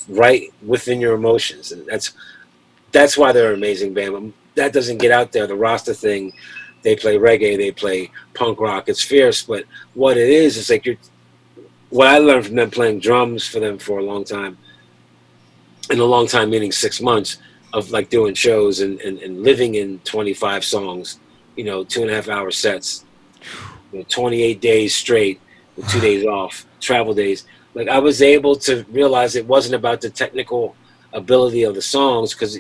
right within your emotions, and that's why they're an amazing band. That doesn't get out there. The roster thing, they play reggae, they play punk rock. It's fierce, but what it is like what I learned from them playing drums for them for a long time, and a long time meaning 6 months of like doing shows and living in 25 songs, you know, 2.5 hour sets, you know, 28 days straight with 2 days off, travel days. Like, I was able to realize it wasn't about the technical ability of the songs, because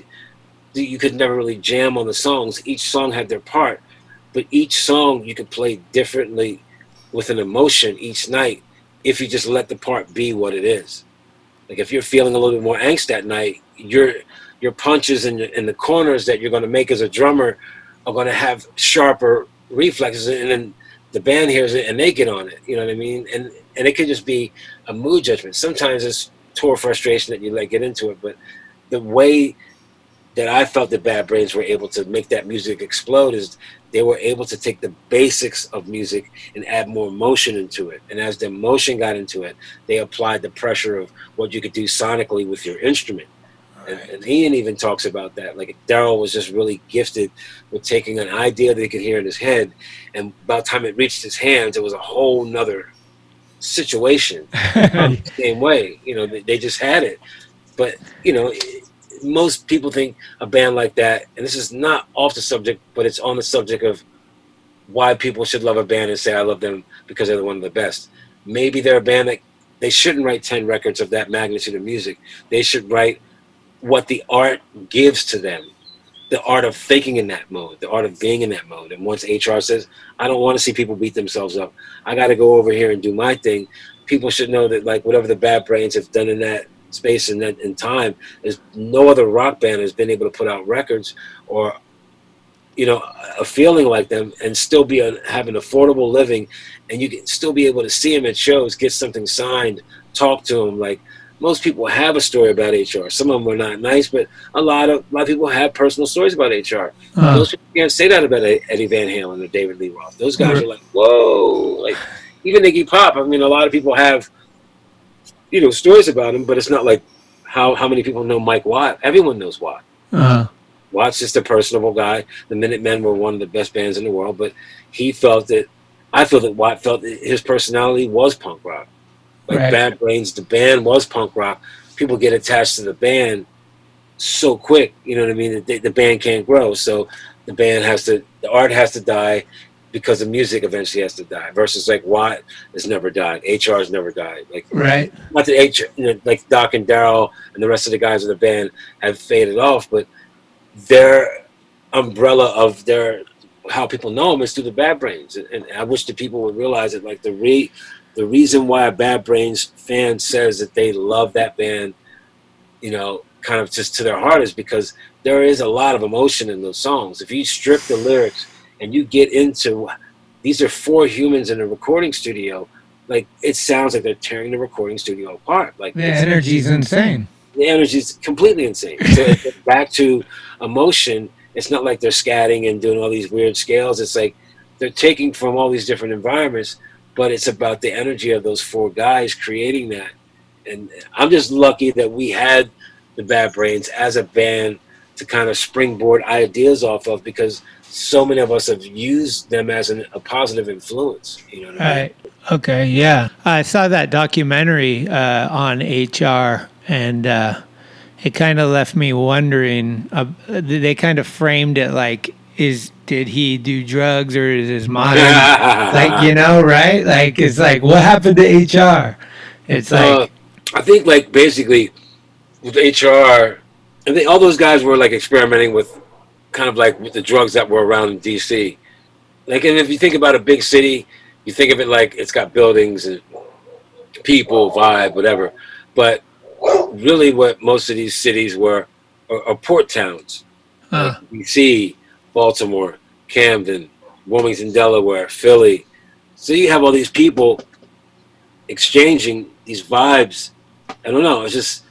you could never really jam on the songs. Each song had their part, but each song you could play differently with an emotion each night if you just let the part be what it is. Like, if you're feeling a little bit more angst that night, your punches and the corners that you're going to make as a drummer are going to have sharper reflexes, and then the band hears it and they get on it. You know what I mean? And it could just be a mood judgment. Sometimes it's tour frustration that you let get into it, but the way that I felt the Bad Brains were able to make that music explode is they were able to take the basics of music and add more emotion into it. And as the emotion got into it, they applied the pressure of what you could do sonically with your instrument. And Ian even talks about that. Like, Daryl was just really gifted with taking an idea that he could hear in his head, and by the time it reached his hands, it was a whole nother situation. The same way, you know, they just had it. But, you know, most people think a band like that, and this is not off the subject, but it's on the subject of why people should love a band and say, I love them because they're one of the best. Maybe they're a band that they shouldn't write 10 records of that magnitude of music. They should write what the art gives to them, the art of thinking in that mode, the art of being in that mode. And once HR says, I don't want to see people beat themselves up, I got to go over here and do my thing, people should know that, like, whatever the Bad Brains have done in that space and that in time, is no other rock band has been able to put out records or, you know, a feeling like them and still be have an affordable living, and you can still be able to see them at shows, get something signed, talk to them. Like, most people have a story about HR. Some of them are not nice, but a lot of people have personal stories about HR. Those people can't say that about Eddie Van Halen or David Lee Roth. Those guys are like, whoa. Like, even Iggy Pop, I mean, a lot of people have, you know, stories about him, but it's not like how many people know Mike Watt. Everyone knows Watt. Watt's just a personable guy. The Minutemen were one of the best bands in the world, but he felt that, I feel that Watt felt that his personality was punk rock. Like, Bad Brains, the band was punk rock. People get attached to the band so quick, you know what I mean? The band can't grow, so the art has to die because the music eventually has to die. Versus like Watt has never died, HR has never died. Like Right. not that like Doc and Daryl and the rest of the guys in the band have faded off, but their umbrella of how people know them is through the Bad Brains, and I wish the people would realize it. Like the reason why a Bad Brains fan says that they love that band, you know, kind of just to their heart, is because there is a lot of emotion in those songs. If you strip the lyrics and you get into, these are 4 humans in a recording studio, like it sounds like they're tearing the recording studio apart. Like The energy's insane. The energy's completely insane. So it's back to emotion. It's not like they're scatting and doing all these weird scales. It's like they're taking from all these different environments, but it's about the energy of those 4 guys creating that. And I'm just lucky that we had the Bad Brains as a band to kind of springboard ideas off of, because so many of us have used them as a positive influence. You know what I mean? Right. Okay. Yeah. I saw that documentary on HR, and it kind of left me wondering. They kind of framed it like, did he do drugs, or is his modern like, you know, right? Like, it's like, what happened to HR? It's like, I think like basically with HR, I think all those guys were like experimenting with kind of like with the drugs that were around in DC. Like, and if you think about a big city, you think of it like it's got buildings and people, vibe, whatever. But really what most of these cities were are port towns. Like DC, Baltimore, Camden, Wilmington, Delaware, Philly. So you have all these people exchanging these vibes. I don't know. It's just,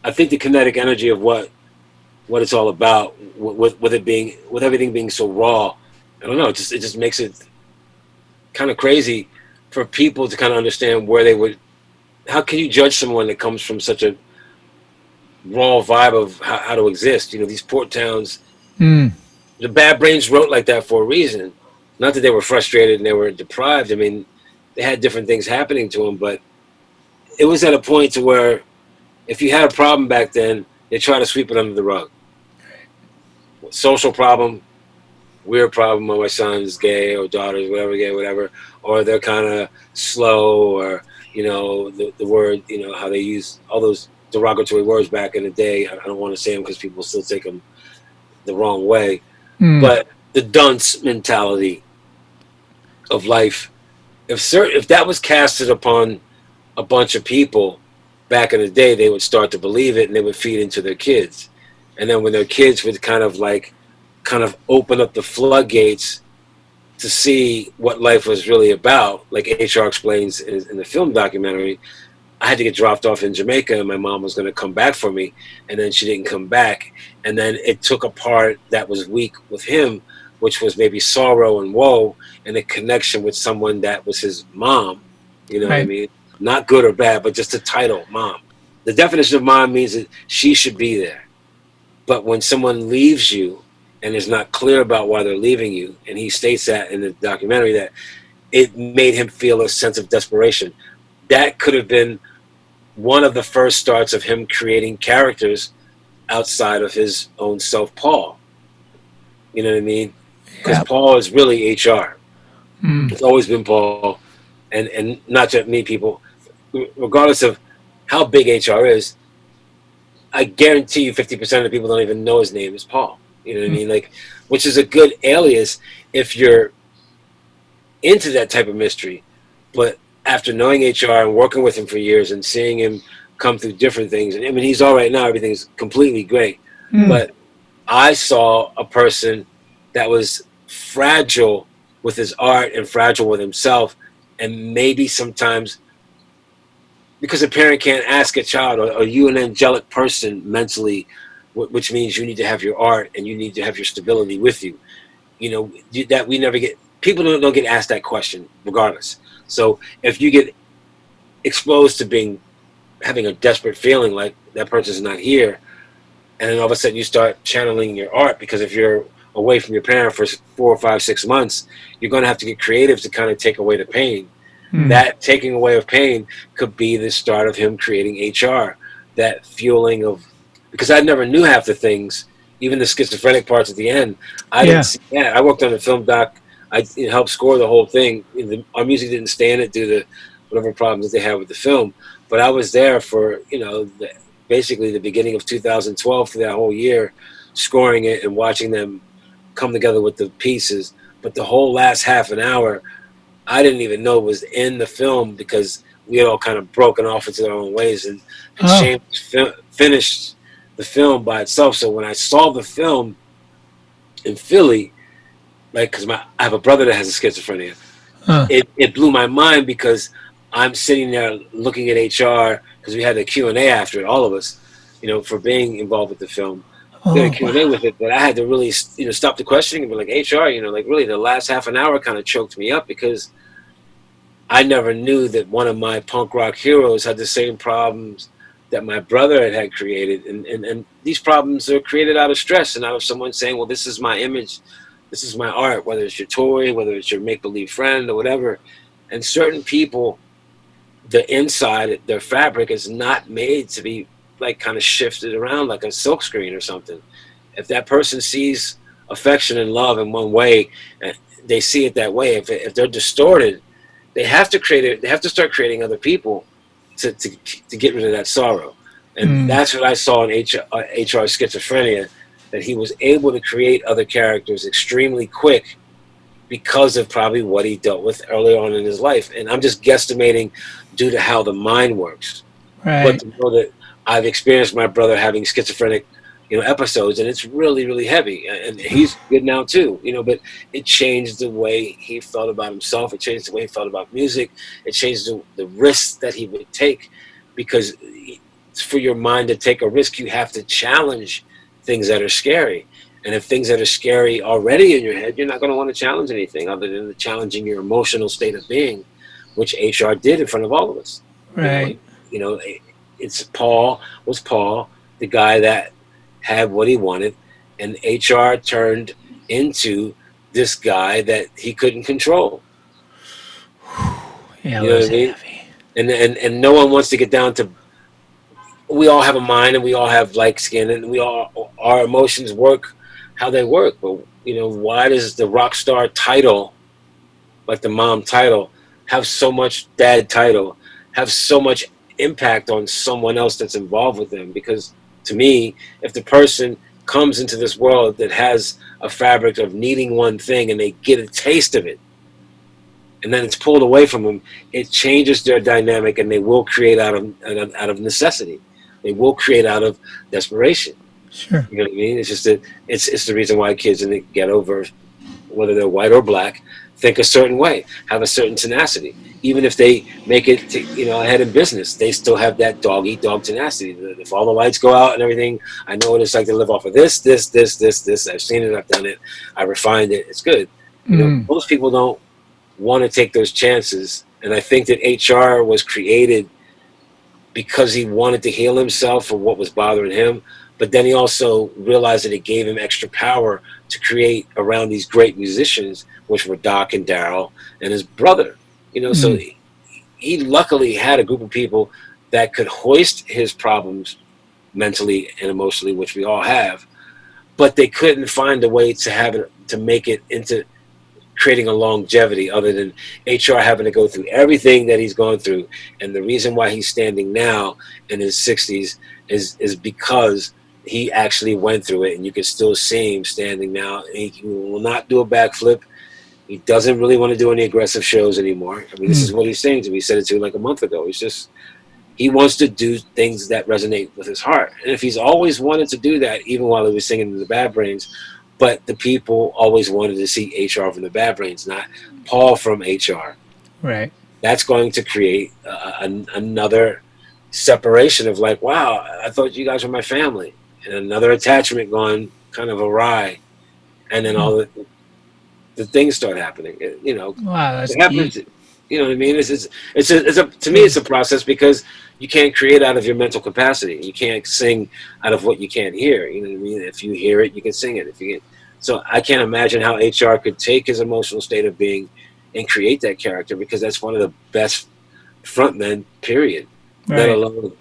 I think the kinetic energy of what it's all about, with everything being so raw. I don't know. It just makes it kind of crazy for people to kind of understand where they would. How can you judge someone that comes from such a raw vibe of how to exist? You know, these port towns. The Bad Brains wrote like that for a reason. Not that they were frustrated and they were deprived. I mean, they had different things happening to them, but it was at a point to where if you had a problem back then, they try to sweep it under the rug. Social problem, weird problem, or my son's gay or daughter's gay, whatever, or they're kind of slow, or, you know, the word, you know, how they use all those derogatory words back in the day. I don't want to say them because people still take them the wrong way. But the dunce mentality of life, if that was casted upon a bunch of people back in the day, they would start to believe it and they would feed into their kids. And then when their kids would kind of open up the floodgates to see what life was really about, like HR explains in the film documentary, I had to get dropped off in Jamaica and my mom was going to come back for me, and then she didn't come back. And then it took a part that was weak with him, which was maybe sorrow and woe, and a connection with someone that was his mom. You know what I mean? Not good or bad, but just the title, mom. The definition of mom means that she should be there. But when someone leaves you and is not clear about why they're leaving you, and he states that in the documentary, that it made him feel a sense of desperation. That could have been one of the first starts of him creating characters outside of his own self, Paul. You know what I mean? Because Paul is really HR. It's always been Paul. And not just me, people. Regardless of how big HR is, I guarantee you 50% of the people don't even know his name is Paul. You know what I mean? Like, which is a good alias if you're into that type of mystery. But after knowing HR and working with him for years and seeing him come through different things, and I mean, he's all right now, everything's completely great. But I saw a person that was fragile with his art and fragile with himself, and maybe sometimes, because a parent can't ask a child, or are you an angelic person mentally, which means you need to have your art and you need to have your stability with you. You know, that we never get, people don't get asked that question regardless. So if you get exposed to having a desperate feeling like that person's not here, and then all of a sudden you start channeling your art, because if you're away from your parent for 4 or 5, 6 months, you're going to have to get creative to kind of take away the pain. That taking away of pain could be the start of him creating HR, that fueling of, because I never knew half the things, even the schizophrenic parts at the end. I didn't see that. I worked on the film doc. I helped score the whole thing. Our music didn't stand it due to whatever problems that they had with the film. But I was there for, basically the beginning of 2012 for that whole year, scoring it and watching them come together with the pieces. But the whole last half an hour, I didn't even know it was in the film because we had all kind of broken off into our own ways. And Shane finished the film by itself. So when I saw the film in Philly, like, because I have a brother that has a schizophrenia, it blew my mind because I'm sitting there looking at HR because we had a Q&A after it, all of us, for being involved with the film. We had a Q&A with it, but I had to really, stop the questioning and be like, HR, like really the last half an hour kind of choked me up because I never knew that one of my punk rock heroes had the same problems that my brother had created. And these problems are created out of stress and out of someone saying, well, this is my image, this is my art, whether it's your toy, whether it's your make-believe friend or whatever. And certain people, the inside, their fabric is not made to be like kind of shifted around like a silk screen or something. If that person sees affection and love in one way, they see it that way. If they're distorted, they have to create it. They have to start creating other people to get rid of that sorrow. And that's what I saw in HR Schizophrenia, that he was able to create other characters extremely quick because of probably what he dealt with early on in his life. And I'm just guesstimating due to how the mind works. Right. But to know that I've experienced my brother having schizophrenic, episodes, and it's really, really heavy. And he's good now too, but it changed the way he felt about himself. It changed the way he felt about music. It changed the risks that he would take, because for your mind to take a risk, you have to challenge things that are scary. And if things that are scary already in your head, you're not going to want to challenge anything other than challenging your emotional state of being, which HR did in front of all of us. Right. It's Paul, the guy that had what he wanted, and HR turned into this guy that he couldn't control. Yeah, it was heavy. And no one wants to get down to, we all have a mind and we all have like skin and our emotions work how they work. But why does the rock star title, like the mom title, have so much dad title, have so much impact on someone else that's involved with them? Because to me, if the person comes into this world that has a fabric of needing one thing and they get a taste of it, and then it's pulled away from them, it changes their dynamic, and they will create out of necessity. They will create out of desperation. Sure. You know what I mean? It's just that it's the reason why kids in the ghetto, whether they're white or black, think a certain way, have a certain tenacity. Even if they make it ahead in business, they still have that dog-eat-dog tenacity. If all the lights go out and everything, I know what it's like to live off of this. I've seen it, I've done it, I refined it, it's good. Most people don't want to take those chances. And I think that HR was created because he wanted to heal himself for what was bothering him. But then he also realized that it gave him extra power to create around these great musicians, which were Doc and Daryl and his brother. So he luckily had a group of people that could hoist his problems mentally and emotionally, which we all have, but they couldn't find a way to make it into creating a longevity other than HR having to go through everything that he's gone through. And the reason why he's standing now in his 60s is because he actually went through it, and you can still see him standing now. He will not do a backflip. He doesn't really want to do any aggressive shows anymore. I mean, this is what he's saying to me. He said it to me like a month ago. He wants to do things that resonate with his heart. And if he's always wanted to do that, even while he was singing in the Bad Brains, but the people always wanted to see HR from the Bad Brains, not Paul from HR. Right. That's going to create another separation of like, wow, I thought you guys were my family. And another attachment gone kind of awry. And then all the things start happening. Wow, that's it happens. Deep. You know what I mean? To me, it's a process because you can't create out of your mental capacity. You can't sing out of what you can't hear. You know what I mean? If you hear it, you can sing it. So I can't imagine how HR could take his emotional state of being and create that character, because that's one of the best frontmen, period. Right. Let alone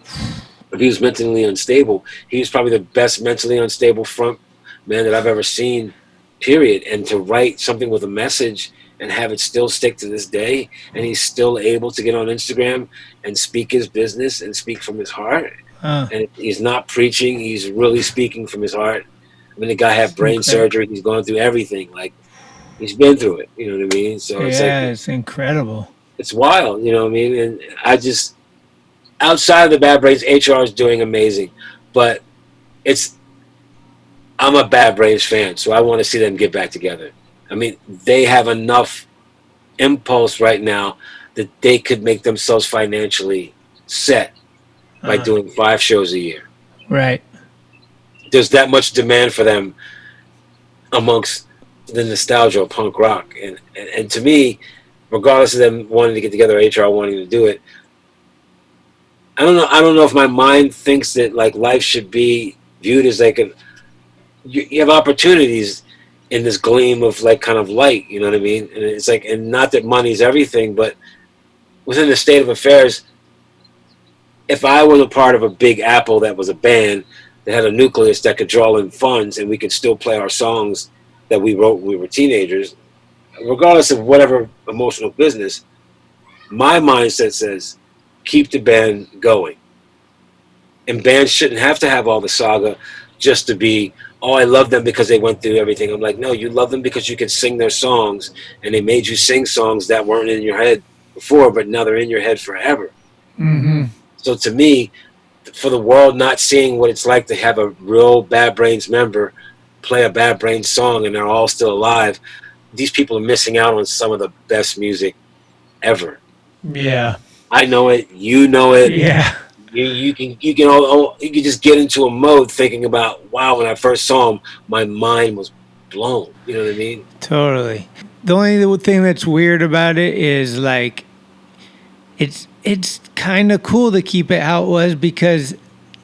if he was mentally unstable, he was probably the best mentally unstable front man that I've ever seen, period. And to write something with a message and have it still stick to this day, and he's still able to get on Instagram and speak his business and speak from his heart. And he's not preaching, he's really speaking from his heart. I mean, the guy had brain surgery, he's gone through everything. Like, he's been through it, you know what I mean? So it's it's incredible. It's wild, you know what I mean? And I just, outside of the Bad Brains, HR is doing amazing. But I'm a Bad Brains fan, so I want to see them get back together. I mean, they have enough impulse right now that they could make themselves financially set by doing 5 shows a year. Right. There's that much demand for them amongst the nostalgia of punk rock. And to me, regardless of them wanting to get together, HR wanting to do it, I don't know if my mind thinks that like life should be viewed as like you have opportunities in this gleam of like kind of light, you know what I mean? And it's like, and not that money's everything, but within the state of affairs, if I was a part of a big Apple that was a band that had a nucleus that could draw in funds and we could still play our songs that we wrote when we were teenagers, regardless of whatever emotional business, my mindset says keep the band going. And bands shouldn't have to have all the saga just to be, oh, I love them because they went through everything. I'm like, no, you love them because you could sing their songs, and they made you sing songs that weren't in your head before, but now they're in your head forever. Mm-hmm. So to me, for the world not seeing what it's like to have a real Bad Brains member play a Bad Brains song and they're all still alive, these people are missing out on some of the best music ever. Yeah. I know it. You know it. Yeah. You can just get into a mode thinking about, wow, when I first saw him, my mind was blown. You know what I mean? Totally. The only thing that's weird about it is like it's kind of cool to keep it how it was because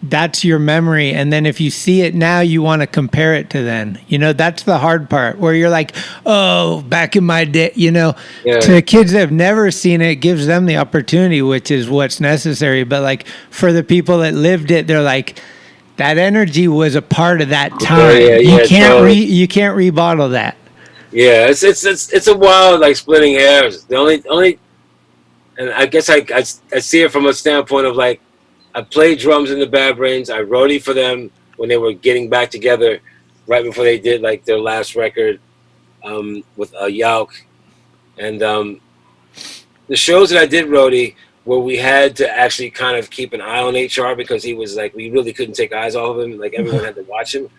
that's your memory. And then if you see it now, you want to compare it to then. You know, that's the hard part where you're like, oh, back in my day, you know, to kids that have never seen it, it gives them the opportunity, which is what's necessary. But like for the people that lived it, they're like, that energy was a part of that time. You can't rebottle that. Yeah, it's a wild, like, splitting hairs. The only, and I guess I see it from a standpoint of like, I played drums in the Bad Brains. I roadied for them when they were getting back together, right before they did like their last record with Yauk. And the shows that I did roadie where we had to actually kind of keep an eye on HR because he was like, we really couldn't take eyes off of him. Like everyone had to watch him.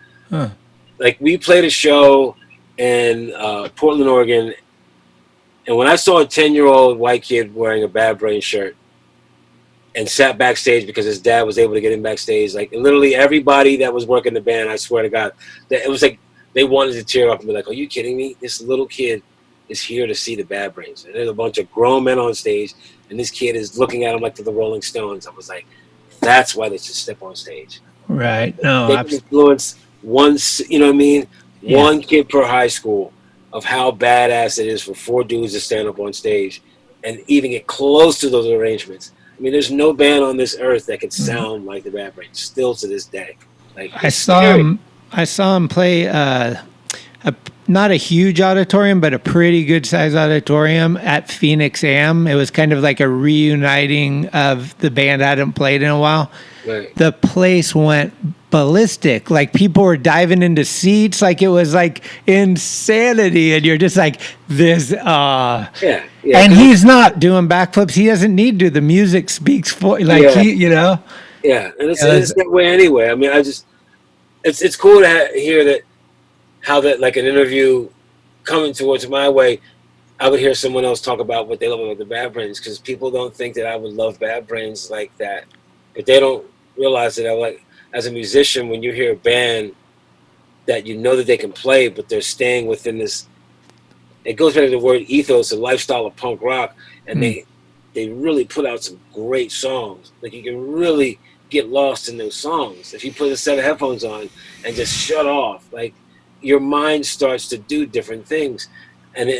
Like we played a show in Portland, Oregon. And when I saw a 10-year-old white kid wearing a Bad Brains shirt and sat backstage because his dad was able to get him backstage, like literally everybody that was working the band, I swear to God, that it was like they wanted to tear up and be like, are you kidding me? This little kid is here to see the Bad Brains. And there's a bunch of grown men on stage, and this kid is looking at him like the Rolling Stones. I was like, that's why they should step on stage. Right. No, they can influence one, you know what I mean? Yeah. One kid per high school of how badass it is for 4 dudes to stand up on stage and even get close to those arrangements. I mean, there's no band on this earth that can sound like the Bad Brains still to this day. Like I saw him play not a huge auditorium, but a pretty good sized auditorium at Phoenix Am. It was kind of like a reuniting of the band I hadn't played in a while. Right. The place went ballistic. Like people were diving into seats like it was like insanity, and you're just like this yeah, and he's not doing backflips. He doesn't need to. The music speaks for he, you know. Yeah, and it's that way anyway. I mean, it's cool to hear that, how that, like an interview coming towards my way, I would hear someone else talk about what they love about the Bad Brains, because people don't think that I would love Bad Brains like that, but they don't realize that I like, as a musician, when you hear a band that you know that they can play, but they're staying within this, it goes back to the word ethos, the lifestyle of punk rock, and they really put out some great songs. Like you can really get lost in those songs if you put a set of headphones on and just shut off. Like your mind starts to do different things, and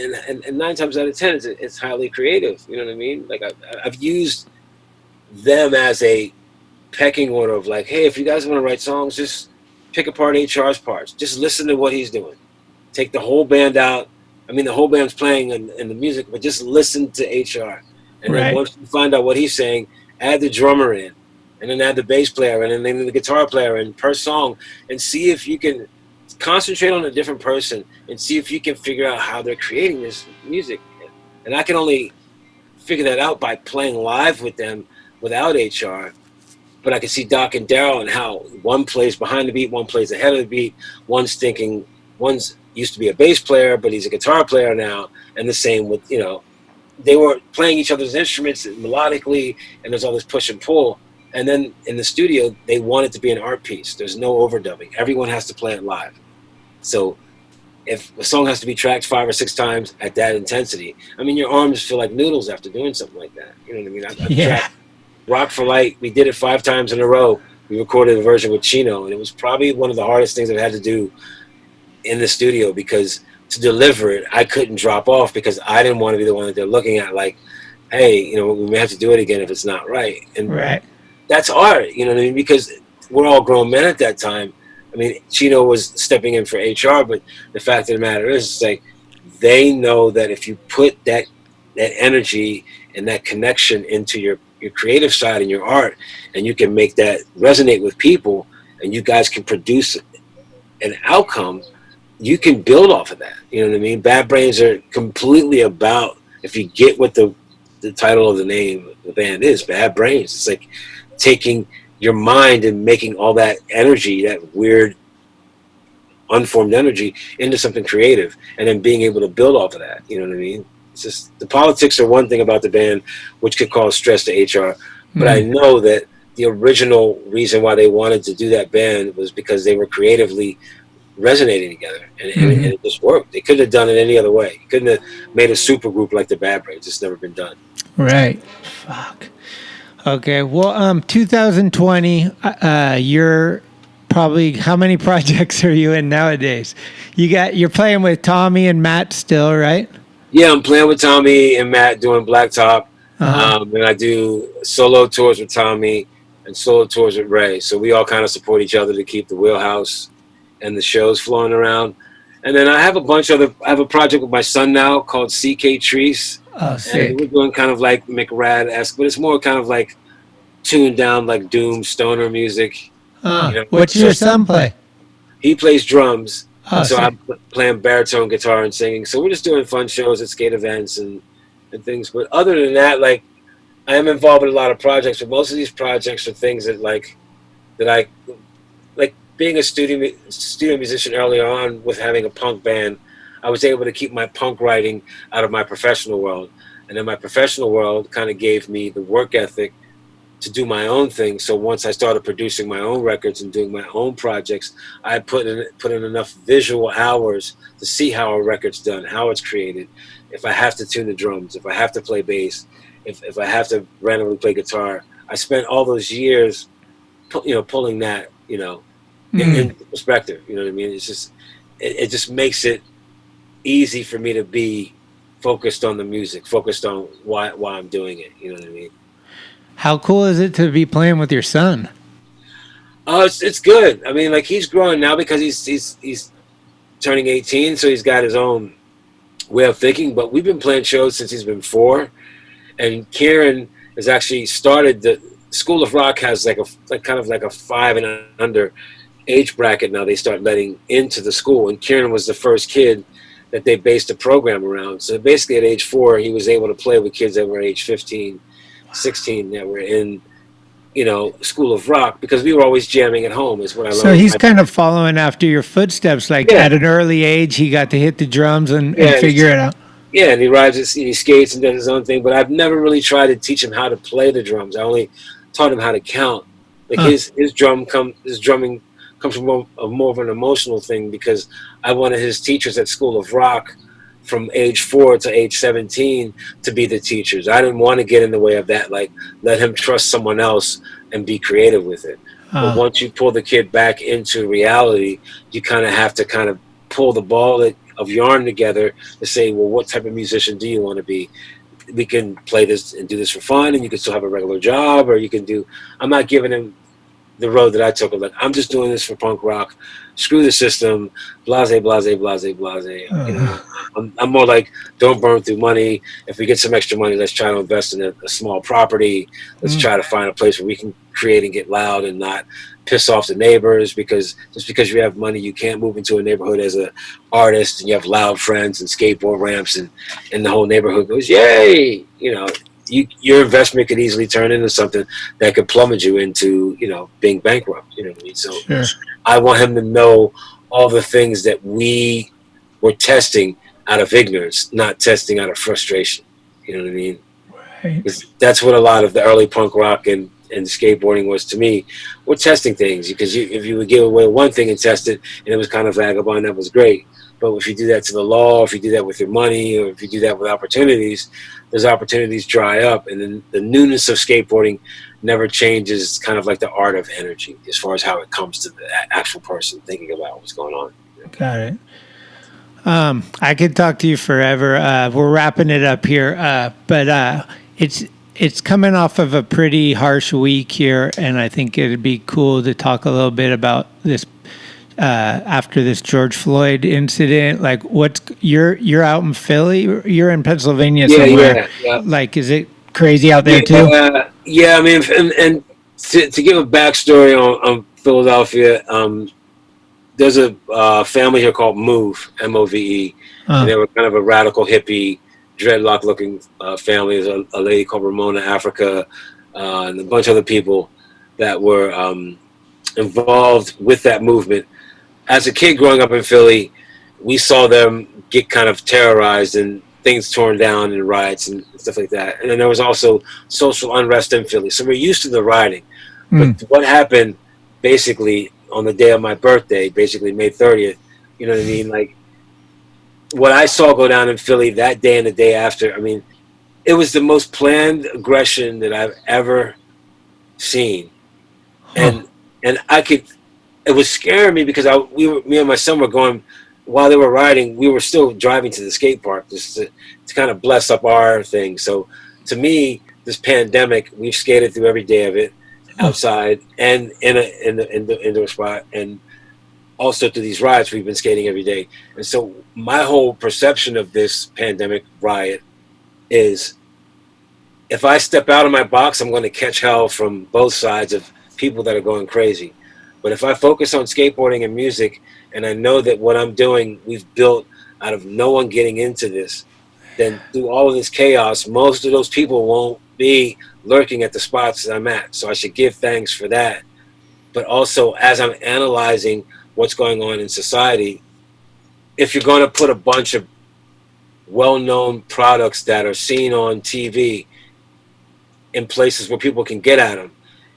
9 times out of 10, it's highly creative. You know what I mean? Like I've used them as a pecking order of like, hey, if you guys want to write songs, just pick apart HR's parts. Just listen to what he's doing. Take the whole band out. I mean, the whole band's playing in the music, but just listen to HR. And then once you find out what he's saying, add the drummer in, and then add the bass player in, and then the guitar player in per song, and see if you can concentrate on a different person and see if you can figure out how they're creating this music. And I can only figure that out by playing live with them without HR. But I can see Doc and Daryl and how one plays behind the beat, one plays ahead of the beat, one's used to be a bass player, but he's a guitar player now, and the same with, they were playing each other's instruments melodically, and there's all this push and pull. And then in the studio, they want it to be an art piece. There's no overdubbing. Everyone has to play it live. So if a song has to be tracked 5 or 6 times at that intensity, I mean, your arms feel like noodles after doing something like that. You know what I mean? I've tracked Rock for Light. We did it 5 times in a row. We recorded a version with Chino, and it was probably one of the hardest things I've had to do in the studio, because to deliver it, I couldn't drop off because I didn't want to be the one that they're looking at like, hey, we may have to do it again if it's not right. And that's art, you know what I mean? Because we're all grown men at that time. I mean, Chino was stepping in for HR, but the fact of the matter is, it's like they know that if you put that energy and that connection into your creative side and your art, and you can make that resonate with people, and you guys can produce an outcome, you can build off of that. You know what I mean? Bad Brains are completely about, if you get what the title of the name of the band is, Bad Brains. It's like taking your mind and making all that energy, that weird, unformed energy, into something creative, and then being able to build off of that. You know what I mean? It's just, the politics are one thing about the band, which could cause stress to HR. But I know that the original reason why they wanted to do that band was because they were creatively resonating together, and it just worked. They couldn't have done it any other way. You couldn't have made a super group like the Bad Brains. It's never been done. Right. Fuck. Okay. Well, 2020. You're probably, how many projects are you in nowadays? You're playing with Tommy and Matt still, right? Yeah, I'm playing with Tommy and Matt doing Blacktop, and I do solo tours with Tommy and solo tours with Ray. So we all kind of support each other to keep the wheelhouse and the shows flowing around. And then I have I have a project with my son now called CK Treece. Oh, sick. And we're doing kind of like McRad-esque, but it's more kind of like tuned down, like doom stoner music. What's your son play? He plays drums. Oh, so sick. I'm playing baritone guitar and singing. So we're just doing fun shows at skate events and things. But other than that, like, I am involved in a lot of projects, but most of these projects are things that I being a studio musician early on with having a punk band. I was able to keep my punk writing out of my professional world. And then my professional world kind of gave me the work ethic to do my own thing. So once I started producing my own records and doing my own projects, I put in enough visual hours to see how a record's done, how it's created. If I have to tune the drums, if I have to play bass, if I have to randomly play guitar, I spent all those years, pulling that, in perspective. You know what I mean? It's just, it just makes it easy for me to be focused on the music, focused on why I'm doing it. You know what I mean? How cool is it to be playing with your son? Oh, it's good. I mean, like, he's growing now because he's turning 18, so he's got his own way of thinking. But we've been playing shows since he's been 4, and Kieran has actually started the School of Rock has kind of a 5 and under age bracket now. They start letting into the school, and Kieran was the first kid that they based a program around. So basically, at age 4, he was able to play with kids that were age 15, 16 that were in, School of Rock, because we were always jamming at home, is what I learned. So he's kind of following after your footsteps. At an early age, he got to hit the drums and figure it out. Yeah, and he skates and does his own thing. But I've never really tried to teach him how to play the drums. I only taught him how to count. Like his drumming comes from more of an emotional thing, because I wanted his teachers at School of Rock from age 4 to age 17 to be the teachers. I didn't want to get in the way of that. Like, let him trust someone else and be creative with it. But once you pull the kid back into reality, you kind of have to pull the ball of yarn together to say, well, what type of musician do you want to be? We can play this and do this for fun, and you can still have a regular job, or you can do. I'm not giving him the road that I took. Like, I'm just doing this for punk rock. Screw the system. Blase, blase, blase, blase. You know, I'm more like, don't burn through money. If we get some extra money, let's try to invest in a small property. Let's try to find a place where we can create and get loud and not piss off the neighbors, because just because you have money, you can't move into a neighborhood as an artist and you have loud friends and skateboard ramps and the whole neighborhood goes, yay! You know, your investment could easily turn into something that could plummet you into, you know, being bankrupt. You know what I mean? So I want him to know all the things that we were testing out of ignorance, not testing out of frustration. You know what I mean? Right. That's what a lot of the early punk rock and skateboarding was to me. We're testing things, because if you would give away one thing and test it and it was kind of vagabond, that was great. But if you do that to the law, if you do that with your money, or if you do that with opportunities, those opportunities dry up, and then the newness of skateboarding never changes. It's kind of like the art of energy as far as how it comes to the actual person thinking about what's going on. Got it. I could talk to you forever. We're wrapping it up here, but it's coming off of a pretty harsh week here, and I think it'd be cool to talk a little bit about this after this George Floyd incident. Like, you're out in Philly, you're in Pennsylvania somewhere. Yeah. Like, is it crazy out there too? Yeah, I mean, and to give a backstory on Philadelphia, there's a family here called Move, M-O-V-E, and they were kind of a radical hippie, dreadlock-looking family. There's a lady called Ramona Africa, and a bunch of other people that were involved with that movement. As a kid growing up in Philly, we saw them get kind of terrorized and things torn down and riots and stuff like that. And then there was also social unrest in Philly. So we're used to the rioting. But what happened basically on the day of my birthday, basically May 30th, you know what I mean? Like, what I saw go down in Philly that day and the day after, I mean, it was the most planned aggression that I've ever seen. And it was scaring me, because me and my son were going, while they were riding, we were still driving to the skate park just to kind of bless up our thing. So to me, this pandemic, we've skated through every day of it, outside and in the indoor spot, and also through these riots, we've been skating every day. And so my whole perception of this pandemic riot is, if I step out of my box, I'm going to catch hell from both sides of people that are going crazy. But if I focus on skateboarding and music, and I know that what I'm doing, we've built out of no one getting into this, then through all of this chaos, most of those people won't be lurking at the spots that I'm at. So I should give thanks for that. But also, as I'm analyzing what's going on in society, if you're going to put a bunch of well-known products that are seen on TV in places where people can get at them,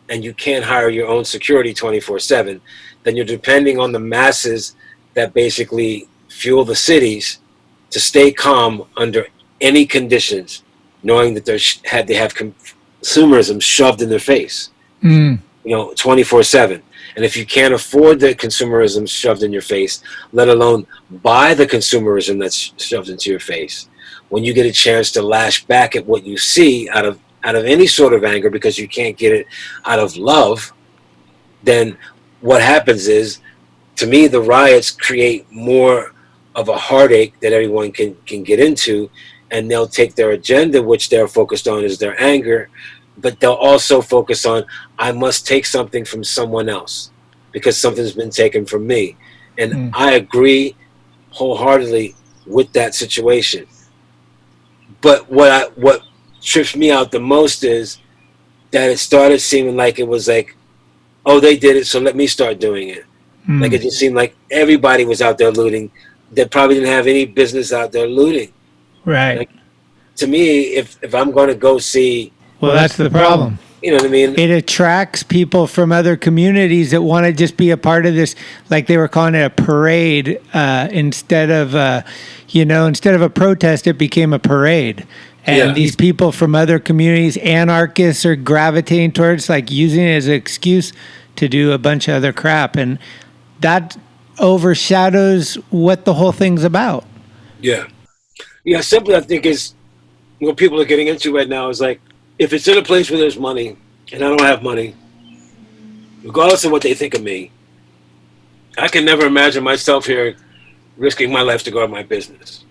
and you can't hire your own security 24/7, then you're depending on the masses that basically fuel the cities to stay calm under any conditions, knowing that they have consumerism shoved in their face, you know, 24/7. And if you can't afford the consumerism shoved in your face, let alone buy the consumerism that's shoved into your face, when you get a chance to lash back at what you see out of any sort of anger, because you can't get it out of love, then what happens is, to me, the riots create more of a heartache that everyone can get into, and they'll take their agenda, which they're focused on is their anger, but they'll also focus on, I must take something from someone else because something's been taken from me. And I agree wholeheartedly with that situation. But what trips me out the most is that it started seeming like it was like, oh, they did it, so let me start doing it. Like, it just seemed like everybody was out there looting that probably didn't have any business out there looting. Right. Like, to me, if I'm going to go see... Well, that's the problem. You know what I mean? It attracts people from other communities that want to just be a part of this. Like, they were calling it a parade instead of a protest, it became a parade. And these people from other communities, anarchists, are gravitating towards, like, using it as an excuse to do a bunch of other crap. And that overshadows what the whole thing's about. Yeah. Yeah, simply I think is what people are getting into right now is like, if it's in a place where there's money and I don't have money, regardless of what they think of me, I can never imagine myself here risking my life to guard my business.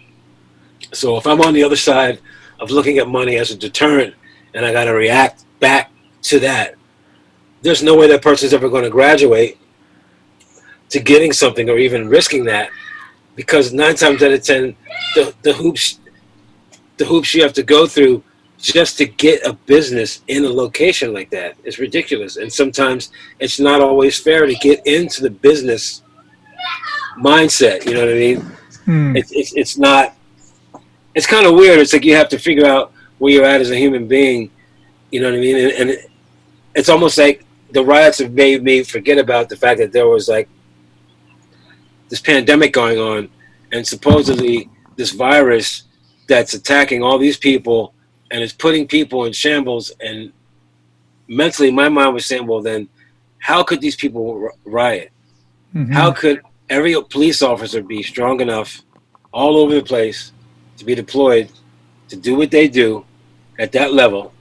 So if I'm on the other side of looking at money as a deterrent and I got to react back to that, there's no way that person's ever going to graduate to getting something or even risking that, because 9 times out of 10, the hoops you have to go through just to get a business in a location like that is ridiculous. And sometimes it's not always fair to get into the business mindset. You know what I mean? It's not. It's kind of weird. It's like you have to figure out where you're at as a human being. You know what I mean? And it's almost like the riots have made me forget about the fact that there was like this pandemic going on, and supposedly this virus that's attacking all these people and is putting people in shambles. And mentally, my mind was saying, well, then how could these people riot? Mm-hmm. How could every police officer be strong enough all over the place to be deployed to do what they do at that level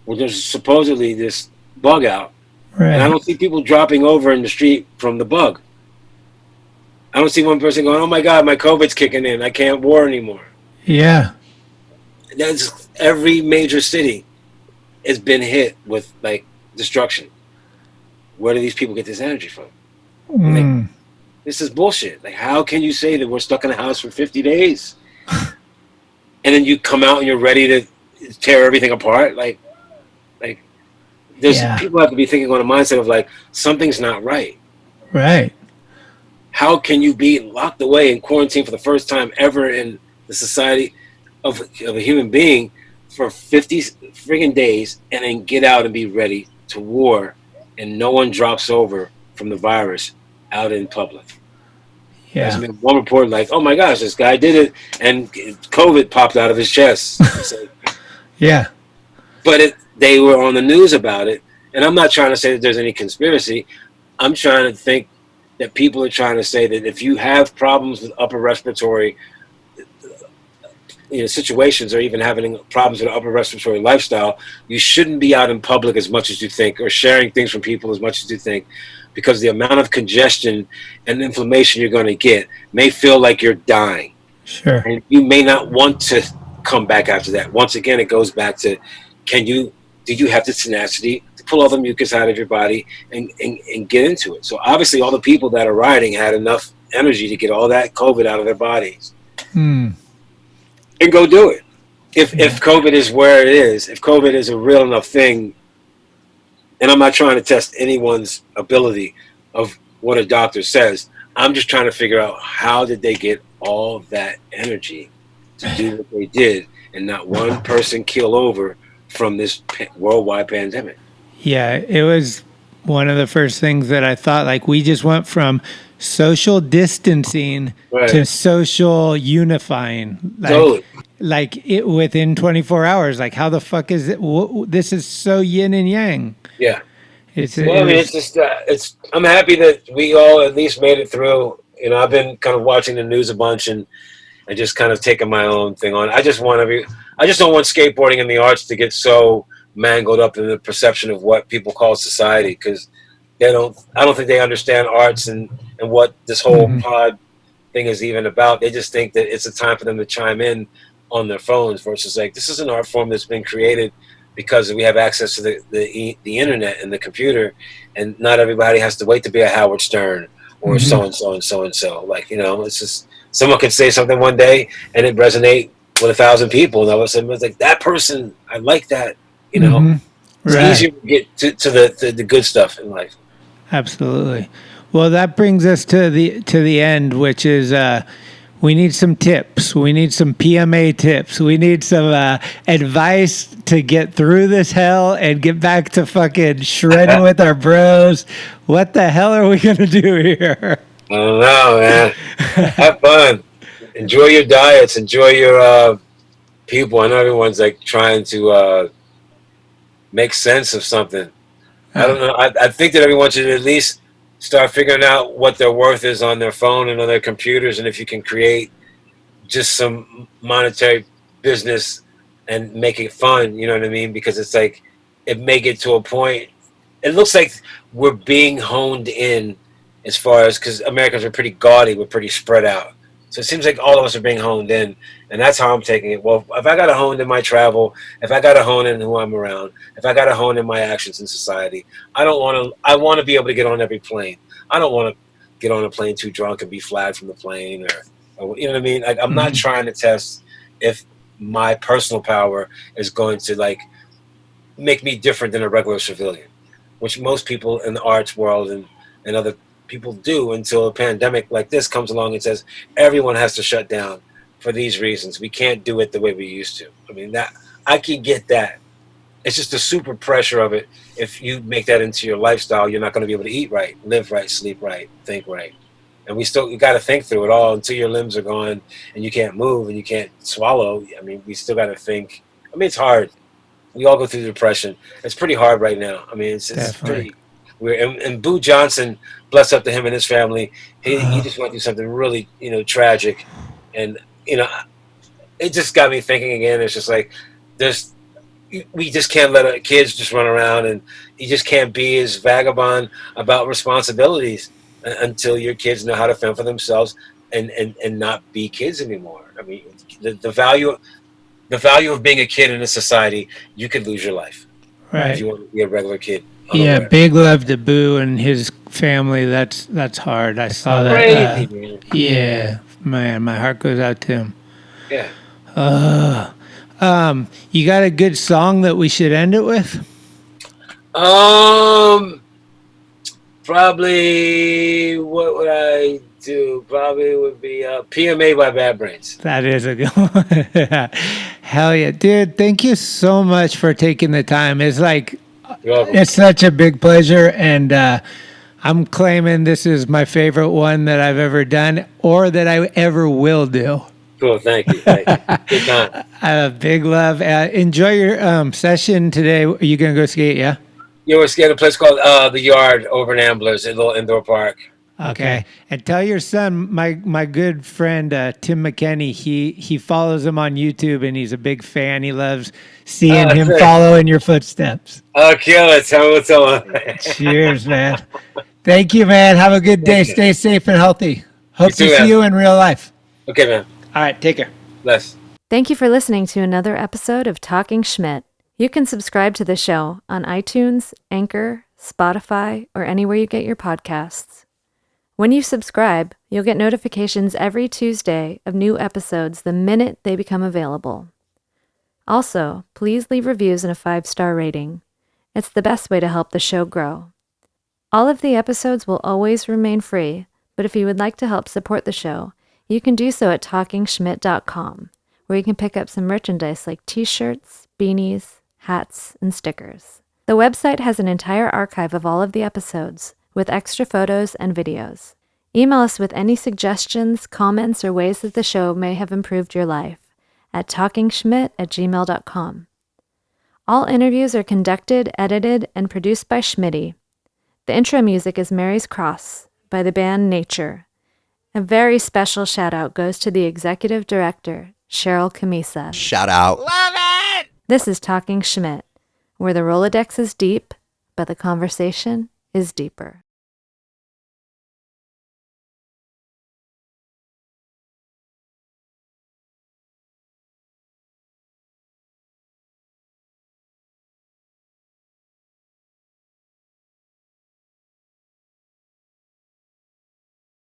when there's supposedly this bug out? Right. And I don't see people dropping over in the street from the bug. I don't see one person going, oh my God, my COVID's kicking in. I can't war anymore. Yeah. That's every major city has been hit with like destruction. Where do these people get this energy from? Like, this is bullshit. Like, how can you say that we're stuck in a house for 50 days? And then you come out and you're ready to tear everything apart? Like there's people have to be thinking on a mindset of like, something's not right. Right. How can you be locked away in quarantine for the first time ever in the society of a human being for 50 friggin' days and then get out and be ready to war and no one drops over from the virus out in public? Yeah. There's been one report like, oh my gosh, this guy did it and COVID popped out of his chest. Yeah. But they were on the news about it. And I'm not trying to say that there's any conspiracy. I'm trying to think that people are trying to say that if you have problems with upper respiratory situations, or even having problems with upper respiratory lifestyle, you shouldn't be out in public as much as you think, or sharing things from people as much as you think, because the amount of congestion and inflammation you're going to get may feel like you're dying. Sure. And you may not want to come back after that. Once again, it goes back to, do you have the tenacity to pull all the mucus out of your body and get into it? So obviously all the people that are rioting had enough energy to get all that COVID out of their bodies. And go do it. If COVID is where it is, if COVID is a real enough thing, and I'm not trying to test anyone's ability of what a doctor says, I'm just trying to figure out how did they get all that energy to do what they did and not one person keel over from this worldwide pandemic. Yeah, it was one of the first things that I thought, like, we just went from social distancing to social unifying. Like, totally. Like, it within 24 hours. Like, how the fuck is it? This is so yin and yang. Yeah. It's just, I'm happy that we all at least made it through. You know, I've been kind of watching the news a bunch and just kind of taking my own thing on. I just don't want skateboarding and the arts to get so mangled up in the perception of what people call society, because I don't think they understand arts and what this whole pod thing is even about. They just think that it's a time for them to chime in on their phones versus like, this is an art form that's been created because we have access to the internet and the computer, and not everybody has to wait to be a Howard Stern or so-and-so and so-and-so. Like, you know, it's just, someone can say something one day and it resonate with 1,000 people, and all of a sudden it's like, that person, I like that, you know. It's easier to get to the good stuff in life. Absolutely. Well, that brings us to the end, which is we need some tips. We need some PMA tips. We need some advice to get through this hell and get back to fucking shredding with our bros. What the hell are we going to do here? I don't know, man. Have fun. Enjoy your diets. Enjoy your people. I know everyone's like trying to make sense of something. I don't know. I think that everyone should at least start figuring out what their worth is on their phone and on their computers, and if you can create just some monetary business and make it fun, you know what I mean? Because it's like, it may get to a point it looks like we're being honed in as far as, because Americans are pretty gaudy, we're pretty spread out. So it seems like all of us are being honed in, and that's how I'm taking it. Well, if I got to hone in my travel, if I got to hone in who I'm around, if I got to hone in my actions in society, I want to be able to get on every plane. I don't want to get on a plane too drunk and be flagged from the plane, or you know what I mean? Like, I'm not trying to test if my personal power is going to like make me different than a regular civilian, which most people in the arts world and other people do until a pandemic like this comes along and says everyone has to shut down for these reasons. We can't do it the way we used to. I mean, that I can get that. It's just the super pressure of it. If you make that into your lifestyle, you're not going to be able to eat right, live right, sleep right, think right. And you got to think through it all until your limbs are gone and you can't move and you can't swallow. I mean, we still got to think. I mean, it's hard. We all go through depression. It's pretty hard right now. I mean, it's pretty weird. And Boo Johnson, bless up to him and his family, he just went through something really, tragic. And, it just got me thinking again. It's just like, we just can't let kids just run around, and you just can't be as vagabond about responsibilities until your kids know how to fend for themselves and not be kids anymore. I mean, the value of being a kid in a society, you could lose your life if you want to be a regular kid. Yeah, big love to Boo and his family. That's hard. I saw that. Crazy, man. Yeah, man, my heart goes out to him. Yeah. You got a good song that we should end it with? Probably, what would I do? Probably would be PMA by Bad Brains. That is a good one. Hell yeah. Dude, thank you so much for taking the time. It's like, it's such a big pleasure, and I'm claiming this is my favorite one that I've ever done or that I ever will do. Cool, thank you. Good time. Big love. Enjoy your session today. Are you going to go skate, yeah? Yeah, we're skating a place called The Yard over in Amblers, a little indoor park. Okay. And tell your son, my good friend Tim McKenney, he follows him on YouTube, and he's a big fan. He loves seeing him follow in your footsteps. Oh, kill it. Tell him. Cheers, man. Thank you, man. Have a good day. Stay safe and healthy. Hope to see you in real life. Okay, man. All right, take care. Bless. Thank you for listening to another episode of Talkin Schmit. You can subscribe to the show on iTunes, Anchor, Spotify, or anywhere you get your podcasts. When you subscribe, you'll get notifications every Tuesday of new episodes the minute they become available. Also, please leave reviews and a 5-star rating. It's the best way to help the show grow. All of the episodes will always remain free, but if you would like to help support the show, you can do so at TalkinSchmit.com, where you can pick up some merchandise like t-shirts, beanies, hats, and stickers. The website has an entire archive of all of the episodes, with extra photos and videos. Email us with any suggestions, comments, or ways that the show may have improved your life at talkinschmit@gmail.com. All interviews are conducted, edited, and produced by Schmitty. The intro music is Mary's Cross by the band Nature. A very special shout out goes to the executive director, Sharal Camisa. Shout out. Love it! This is Talkin Schmit, where the Rolodex is deep, but the conversation is deeper.